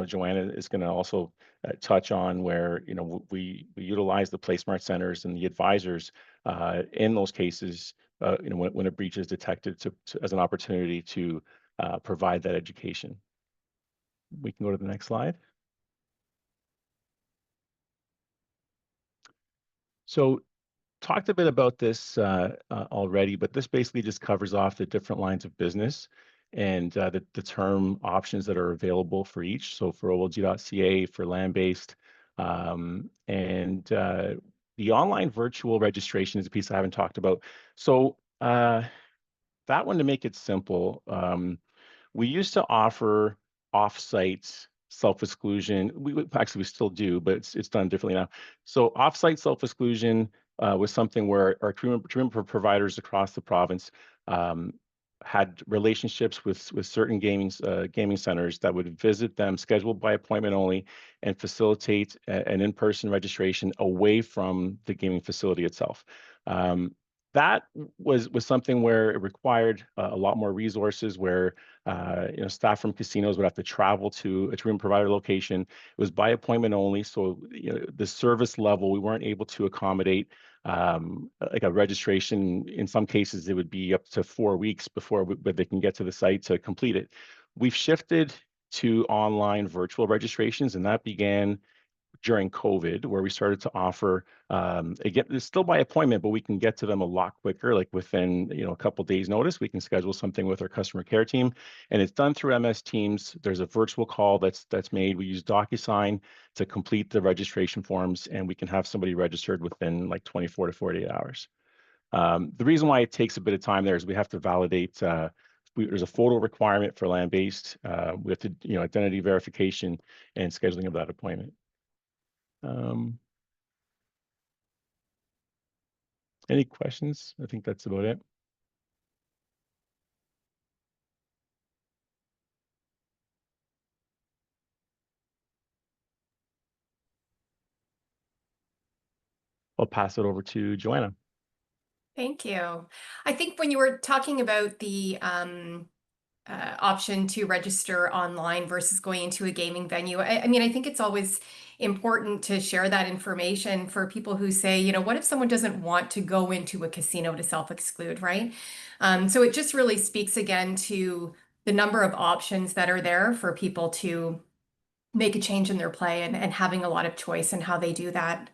Joanna is going to also touch on, where we utilize the PlaySmart centers and the advisors in those cases. When a breach is detected, as an opportunity to provide that education. We can go to the next slide. So talked a bit about this already, but this basically just covers off the different lines of business and the term options that are available for each. So for OLG.ca, for land-based, and the online virtual registration is a piece I haven't talked about. So that one, to make it simple, we used to offer off-site self-exclusion. Actually, we still do, but it's done differently now. So off-site self-exclusion was something where our treatment providers across the province had relationships with certain gaming centers that would visit them, scheduled by appointment only, and facilitate an in-person registration away from the gaming facility itself. That was something where it required a lot more resources, where staff from casinos would have to travel to a treatment provider location. It was by appointment only, so the service level, we weren't able to accommodate like a registration. In some cases, it would be up to 4 weeks before they can get to the site to complete it. We've shifted to online virtual registrations, and that began during COVID, where we started to offer, again, it's still by appointment, but we can get to them a lot quicker, like within a couple days notice. We can schedule something with our customer care team, and it's done through MS Teams. There's a virtual call that's made. We use DocuSign to complete the registration forms, and we can have somebody registered within like 24 to 48 hours. The reason why it takes a bit of time there is we have to validate. There's a photo requirement for land-based. We have to, identity verification and scheduling of that appointment. Any questions? I think that's about it. I'll pass it over to Joanna. Thank you. I think when you were talking about the option to register online versus going into a gaming venue. I mean, I think it's always important to share that information for people who say, you know, what if someone doesn't want to go into a casino to self-exclude, right? So it just really speaks again to the number of options that are there for people to make a change in their play and having a lot of choice in how they do that.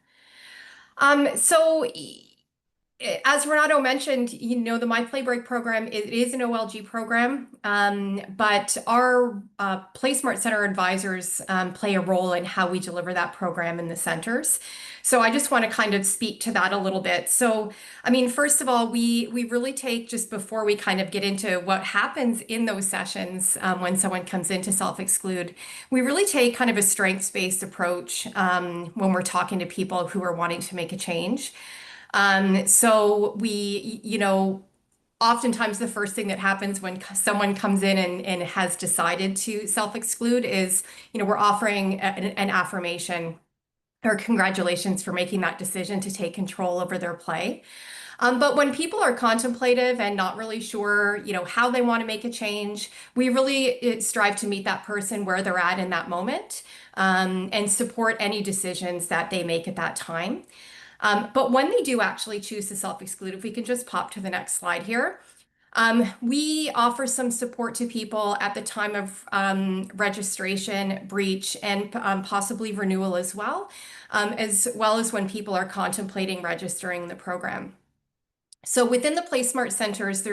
As Renato mentioned, you know, the My PlayBreak program, it is an OLG program, but our PlaySmart Center advisors play a role in how we deliver that program in the centers. So I just want to kind of speak to that a little bit. So, I mean, first of all, we really take, just before we kind of get into what happens in those sessions when someone comes in to self-exclude, we really take kind of a strengths-based approach when we're talking to people who are wanting to make a change. So we, you know, oftentimes the first thing that happens when someone comes in and has decided to self-exclude is, you know, we're offering an affirmation or congratulations for making that decision to take control over their play. But when people are contemplative and not really sure, you know, how they want to make a change, we really strive to meet that person where they're at in that moment, and support any decisions that they make at that time. But when they do actually choose to self-exclude, if we can just pop to the next slide here, we offer some support to people at the time of registration, breach, and possibly renewal as well as when people are contemplating registering the program. So within the PlaySmart centers,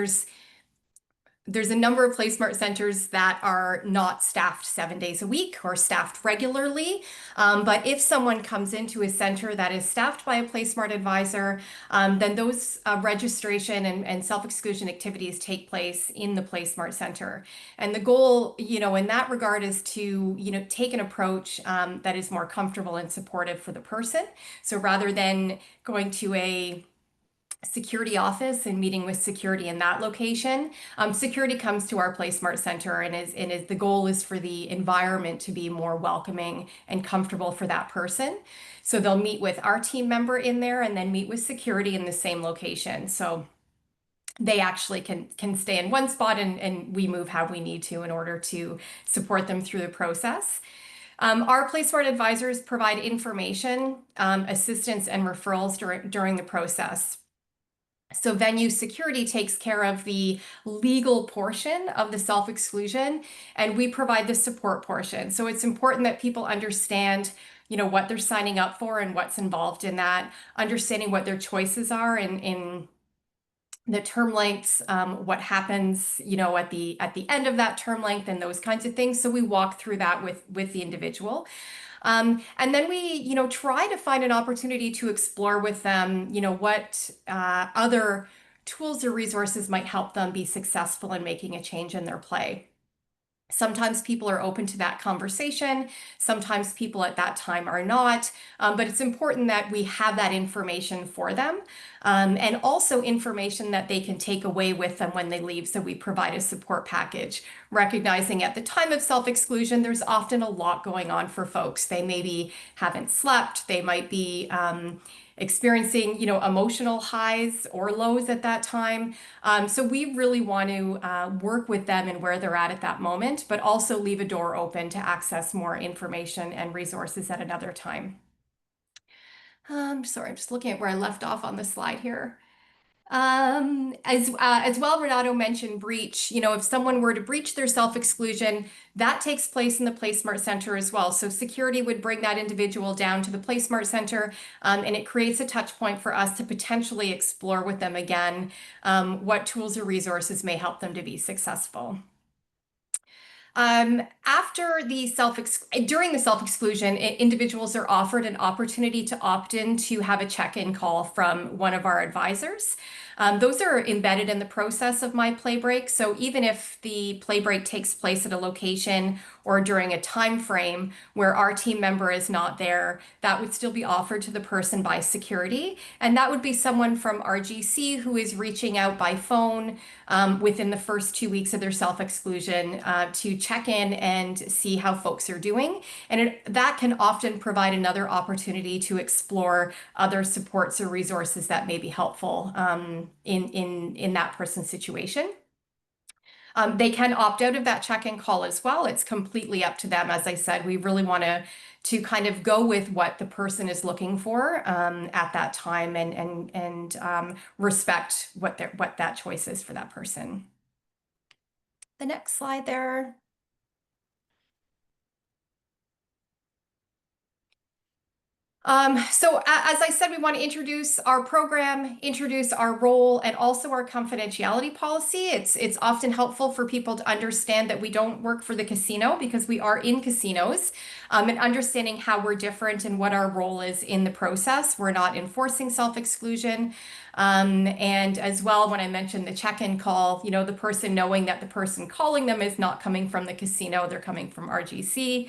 there's a number of PlaySmart centers that are not staffed 7 days a week or staffed regularly. But if someone comes into a center that is staffed by a PlaySmart advisor, then those registration and self-exclusion activities take place in the PlaySmart center. And the goal, you know, in that regard is to, you know, take an approach that is more comfortable and supportive for the person. So rather than going to a security office and meeting with security in that location, security comes to our PlaySmart Center, and the goal is for the environment to be more welcoming and comfortable for that person. So they'll meet with our team member in there and then meet with security in the same location. So they actually can stay in one spot, and we move how we need to in order to support them through the process. Our PlaySmart advisors provide information, assistance, and referrals during the process. So venue security takes care of the legal portion of the self-exclusion, and we provide the support portion. So it's important that people understand, you know, what they're signing up for and what's involved in that, understanding what their choices are in the term lengths, what happens, you know, at the end of that term length, and those kinds of things. So we walk through that with the individual. And then we, you know, try to find an opportunity to explore with them, you know, what other tools or resources might help them be successful in making a change in their play. Sometimes people are open to that conversation. Sometimes people at that time are not. But it's important that we have that information for them, and also information that they can take away with them when they leave. So we provide a support package, recognizing at the time of self-exclusion, there's often a lot going on for folks. They maybe haven't slept. They might be experiencing, you know, emotional highs or lows at that time. So we really want to work with them and where they're at that moment, but also leave a door open to access more information and resources at another time. Sorry, I'm just looking at where I left off on the slide here. As well, Renato mentioned breach. You know, if someone were to breach their self-exclusion, that takes place in the PlaySmart Center as well. So security would bring that individual down to the PlaySmart Center, and it creates a touch point for us to potentially explore with them again what tools or resources may help them to be successful. During the self-exclusion, individuals are offered an opportunity to opt in to have a check-in call from one of our advisors. Those are embedded in the process of My PlayBreak. So even if the PlayBreak takes place at a location or during a time frame where our team member is not there, that would still be offered to the person by security. And that would be someone from RGC who is reaching out by phone within the first 2 weeks of their self-exclusion to check in and see how folks are doing. And that can often provide another opportunity to explore other supports or resources that may be helpful in that person's situation. They can opt out of that check-in call as well. It's completely up to them. As I said, we really want to kind of go with what the person is looking for at that time, and respect what that choice is for that person. The next slide there. So as I said, we want to introduce our program, introduce our role, and also our confidentiality policy. It's often helpful for people to understand that we don't work for the casino because we are in casinos, and understanding how we're different and what our role is in the process. We're not enforcing self-exclusion. And as well, when I mentioned the check-in call, you know, the person knowing that the person calling them is not coming from the casino, they're coming from RGC.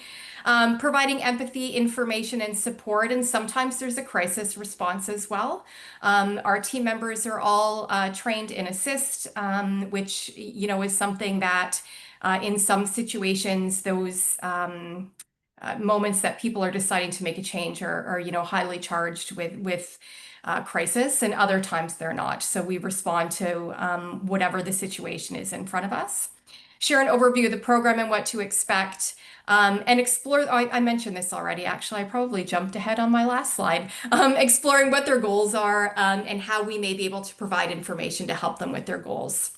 Providing empathy, information, and support, and sometimes there's a crisis response as well. Our team members are all trained in assist, which, you know, is something that in some situations, those moments that people are deciding to make a change are you know, highly charged with crisis, and other times they're not. So we respond to whatever the situation is in front of us. Share an overview of the program and what to expect. And explore, I mentioned this already, actually, I probably jumped ahead on my last slide. Exploring what their goals are, and how we may be able to provide information to help them with their goals.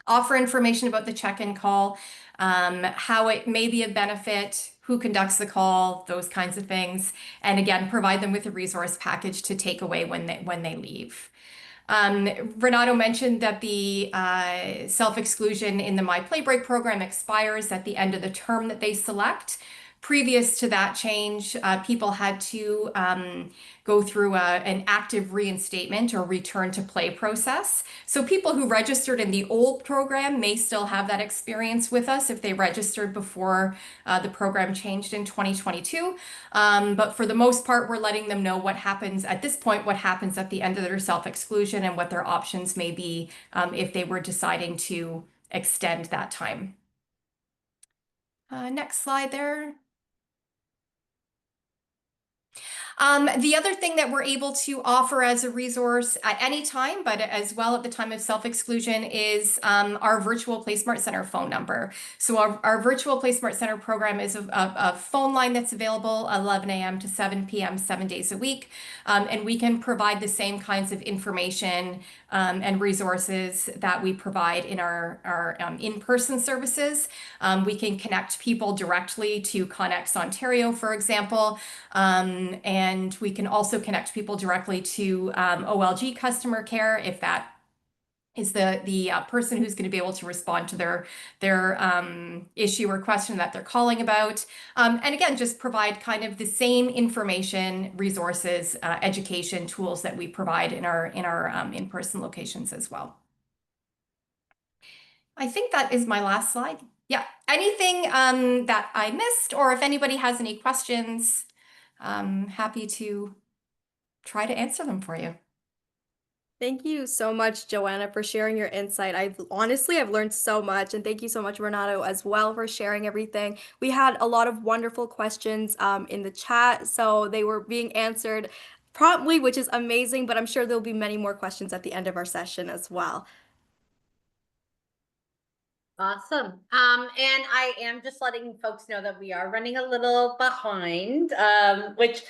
Offer information about the check-in call, how it may be a benefit, who conducts the call, those kinds of things. And again, provide them with a resource package to take away when they leave. Renato mentioned that the self-exclusion in the My PlayBreak program expires at the end of the term that they select. Previous to that change, people had to go through an active reinstatement or return to play process. So people who registered in the old program may still have that experience with us if they registered before the program changed in 2022. But for the most part, we're letting them know what happens at this point, what happens at the end of their self-exclusion, and what their options may be if they were deciding to extend that time. Next slide there. The other thing that we're able to offer as a resource at any time, but as well at the time of self-exclusion, is our virtual PlaySmart Center phone number. So our virtual PlaySmart Center program is a phone line that's available 11 a.m. to 7 p.m. 7 days a week. And we can provide the same kinds of information and resources that we provide in our in-person services. We can connect people directly to Connex Ontario, for example, and we can also connect people directly to OLG customer care if that is the person who's going to be able to respond to their issue or question that they're calling about. And again, just provide kind of the same information, resources, education tools that we provide in our in-person locations as well. I think that is my last slide. Yeah, anything that I missed, or if anybody has any questions, I'm happy to try to answer them for you. Thank you so much, Joanna, for sharing your insight. I've learned so much, and thank you so much, Renato, as well, for sharing everything. We had a lot of wonderful questions in the chat, so they were being answered promptly, which is amazing, but I'm sure there'll be many more questions at the end of our session as well. Awesome. And I am just letting folks know that we are running a little behind, which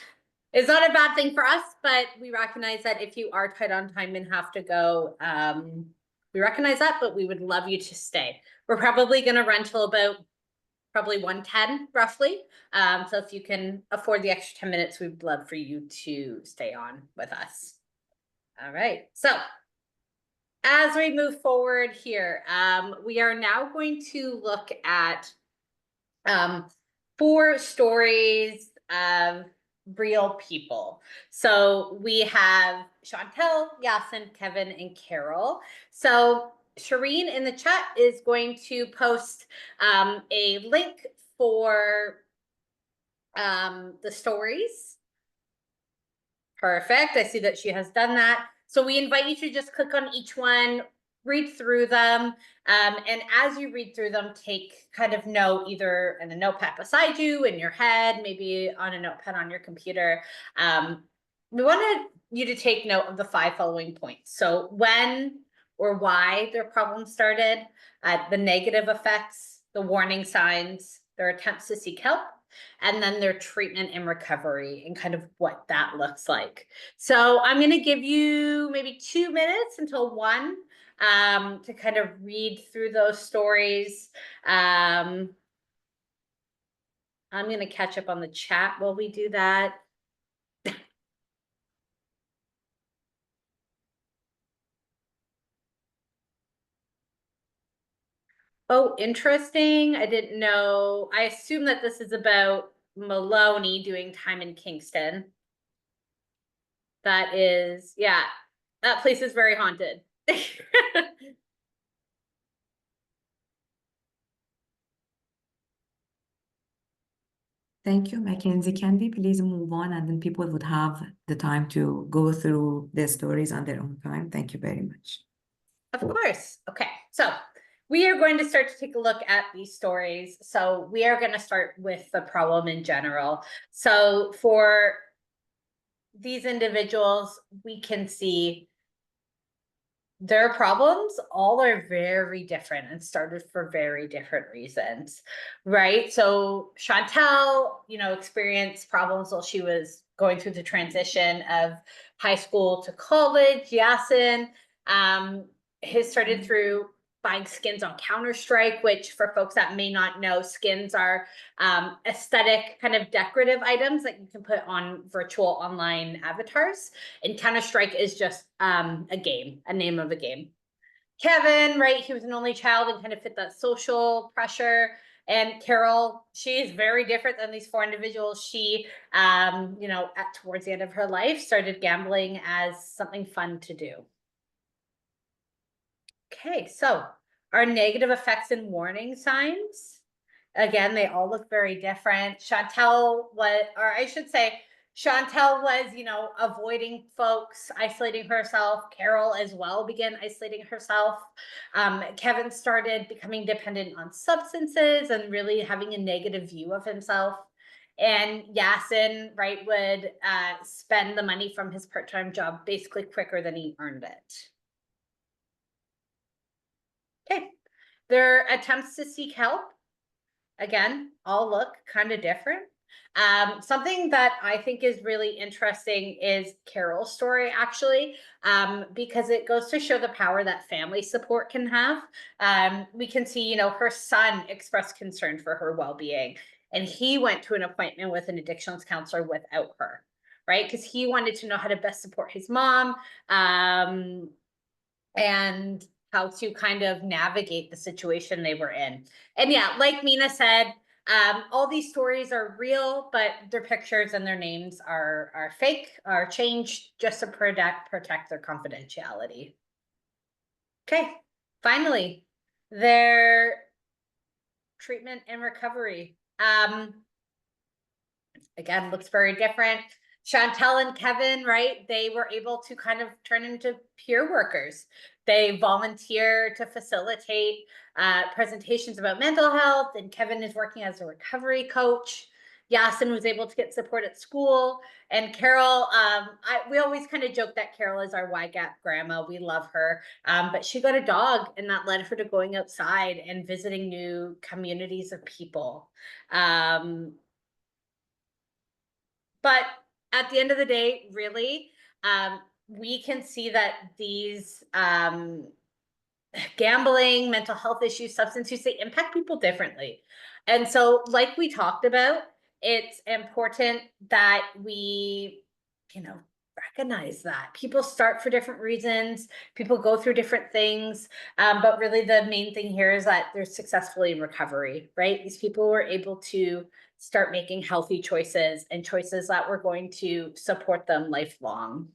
is not a bad thing for us, but we recognize that if you are tight on time and have to go, we recognize that, but we would love you to stay. We're probably going to run till about probably 1:10 roughly. So if you can afford the extra 10 minutes, we would love for you to stay on with us. All right. So as we move forward here, we are now going to look at 4 stories of real people. So we have Chantel, Yasin, Kevin, and Carol. So Shireen in the chat is going to post a link for the stories. Perfect. I see that she has done that. So we invite you to just click on each one, read through them, and as you read through them, take kind of note either in a notepad beside you, in your head, maybe on a notepad on your computer. We wanted you to take note of the 5 following points. So when or why their problem started, the negative effects, the warning signs, their attempts to seek help, and then their treatment and recovery and kind of what that looks like. So I'm going to give you maybe 2 minutes until 1 to kind of read through those stories. I'm going to catch up on the chat while we do that. Oh, interesting. I didn't know. I assume that this is about Maloney doing time in Kingston. That is, yeah, that place is very haunted. Thank you, Mackenzie. Can we please move on and then people would have the time to go through their stories on their own time? Thank you very much. Of course. Okay. So we are going to start to take a look at these stories. So we are going to start with the problem in general. So for these individuals, we can see their problems all are very different and started for very different reasons, right? So Chantel, experienced problems while she was going through the transition of high school to college. Yasin, his started through buying skins on Counter-Strike, which for folks that may not know, skins are aesthetic kind of decorative items that you can put on virtual online avatars. And Counter-Strike is just a game, a name of a game. Kevin, right, he was an only child and kind of fit that social pressure. And Carol, she is very different than these 4 individuals. She, towards the end of her life, started gambling as something fun to do. Okay, so our negative effects and warning signs, again, they all look very different. Chantel was avoiding folks, isolating herself. Carol as well began isolating herself. Kevin started becoming dependent on substances and really having a negative view of himself. And Yasin, right, would spend the money from his part-time job basically quicker than he earned it. Okay, their attempts to seek help, again, all look kind of different. Something that I think is really interesting is Carol's story, actually, because it goes to show the power that family support can have. We can see, her son expressed concern for her well-being, and he went to an appointment with an addictions counselor without her, right? Because he wanted to know how to best support his mom, and how to kind of navigate the situation they were in. And yeah, like Mina said, all these stories are real, but their pictures and their names are fake, are changed just to protect their confidentiality. Okay, finally, their treatment and recovery. Again, looks very different. Chantel and Kevin, right? They were able to kind of turn into peer workers. They volunteer to facilitate presentations about mental health, and Kevin is working as a recovery coach. Yasin was able to get support at school, and Carol, we always kind of joke that Carol is our YGAP grandma. We love her, but she got a dog, and that led her to going outside and visiting new communities of people. But at the end of the day, really, we can see that these gambling, mental health issues, substance use, they impact people differently. And so, like we talked about, it's important that we, recognize that people start for different reasons, people go through different things, but really the main thing here is that they're successfully in recovery, right? These people were able to start making healthy choices and choices that were going to support them lifelong.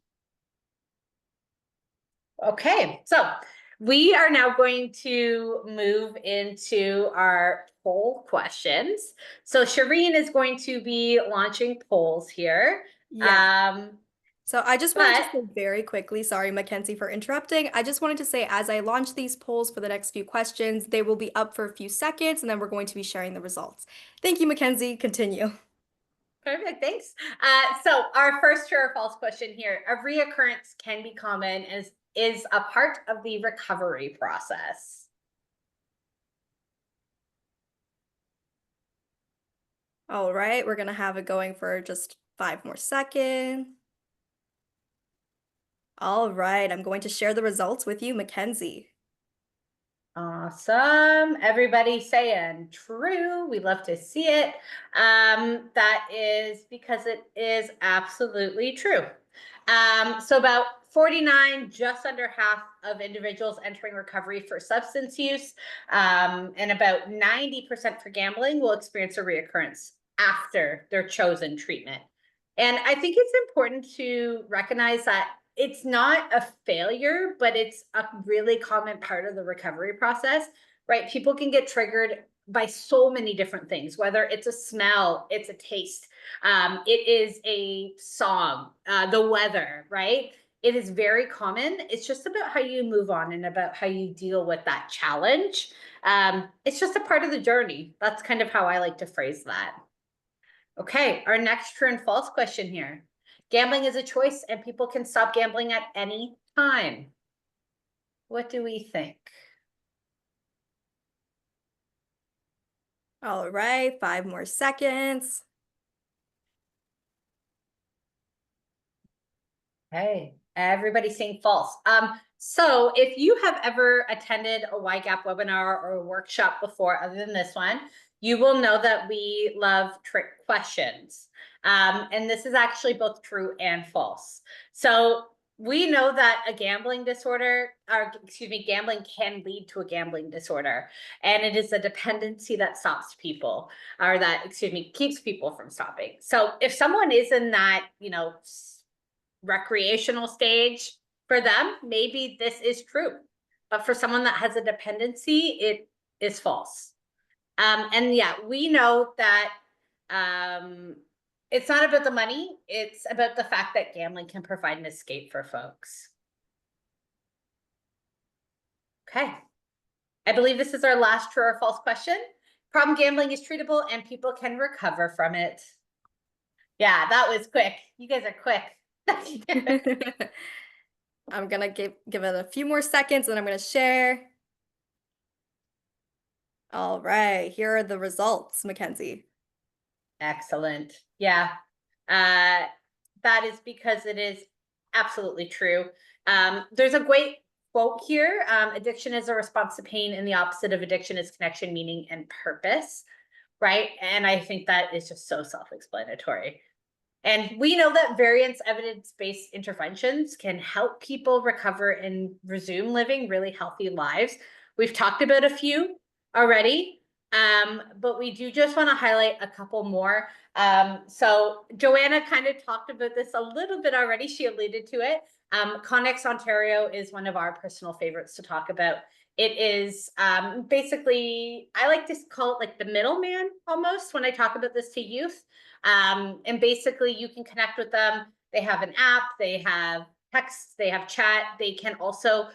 Okay, so we are now going to move into our poll questions. So Shireen is going to be launching polls here. Yeah. So I just wanted to say very quickly, sorry, Mackenzie, for interrupting. I just wanted to say, as I launch these polls for the next few questions, they will be up for a few seconds, and then we're going to be sharing the results. Thank you, Mackenzie. Continue. Perfect, thanks. So our first true or false question here, a reoccurrence can be common as is a part of the recovery process? All right, we're gonna have it going for just 5 more seconds. All right, I'm going to share the results with you, Mackenzie. Awesome. Everybody saying true. We love to see it. That is because it is absolutely true. So about 49, just under half of individuals entering recovery for substance use, and about 90% for gambling will experience a reoccurrence after their chosen treatment. And I think it's important to recognize that it's not a failure, but it's a really common part of the recovery process, right? People can get triggered by so many different things, whether it's a smell, it's a taste, it is a song, the weather, right? It is very common. It's just about how you move on and about how you deal with that challenge. It's just a part of the journey. That's kind of how I like to phrase that. Okay, our next true and false question here. Gambling is a choice and people can stop gambling at any time. What do we think? All right, 5 more seconds. Hey, everybody's saying false. So if you have ever attended a YGAP webinar or a workshop before, other than this one, you will know that we love trick questions. And this is actually both true and false. So we know that a gambling disorder, or excuse me, gambling can lead to a gambling disorder. And it is a dependency that stops people, or that, excuse me, keeps people from stopping. So if someone is in that, recreational stage, for them, maybe this is true. But for someone that has a dependency, it is false. And yeah, we know that it's not about the money, it's about the fact that gambling can provide an escape for folks. Okay. I believe this is our last true or false question. Problem gambling is treatable and people can recover from it. Yeah, that was quick. You guys are quick. I'm gonna give it a few more seconds and I'm gonna share. All right, here are the results, Mackenzie. Excellent. Yeah. That is because it is absolutely true. There's a great quote here. Addiction is a response to pain, and the opposite of addiction is connection, meaning, and purpose. Right. And I think that is just so self-explanatory. And we know that variance evidence-based interventions can help people recover and resume living really healthy lives. We've talked about a few already, but we do just want to highlight a couple more. So Joanna kind of talked about this a little bit already. She alluded to it. Connex Ontario is one of our personal favorites to talk about. It is basically, I like to call it like the middleman almost when I talk about this to youth. And basically you can connect with them. They have an app, they have text, they have chat. They can also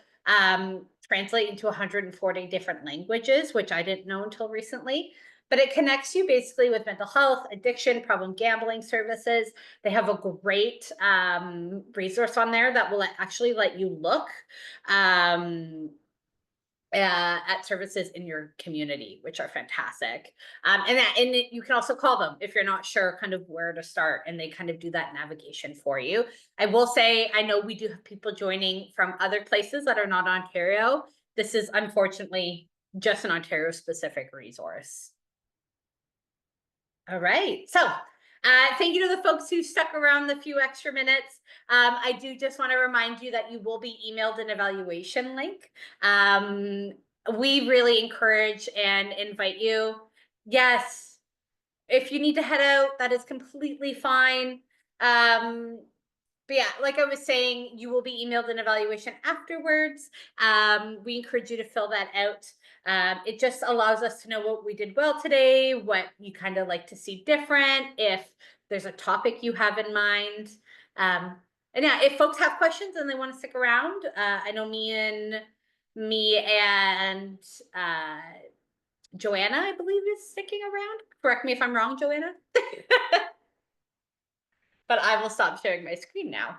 translate into 140 different languages, which I didn't know until recently. But it connects you basically with mental health, addiction, problem gambling services. They have a great resource on there that will actually let you look at services in your community, which are fantastic. And you can also call them if you're not sure kind of where to start, and they kind of do that navigation for you. I will say, I know we do have people joining from other places that are not Ontario. This is unfortunately just an Ontario specific resource. All right, so thank you to the folks who stuck around the few extra minutes. I do just want to remind you that you will be emailed an evaluation link. We really encourage and invite you. Yes, if you need to head out, that is completely fine. But yeah, like I was saying, you will be emailed an evaluation afterwards. We encourage you to fill that out. It just allows us to know what we did well today, what you kind of like to see different, if there's a topic you have in mind. And yeah, if folks have questions and they want to stick around, I know me and Joanna, I believe, is sticking around. Correct me if I'm wrong, Joanna. But I will stop sharing my screen now.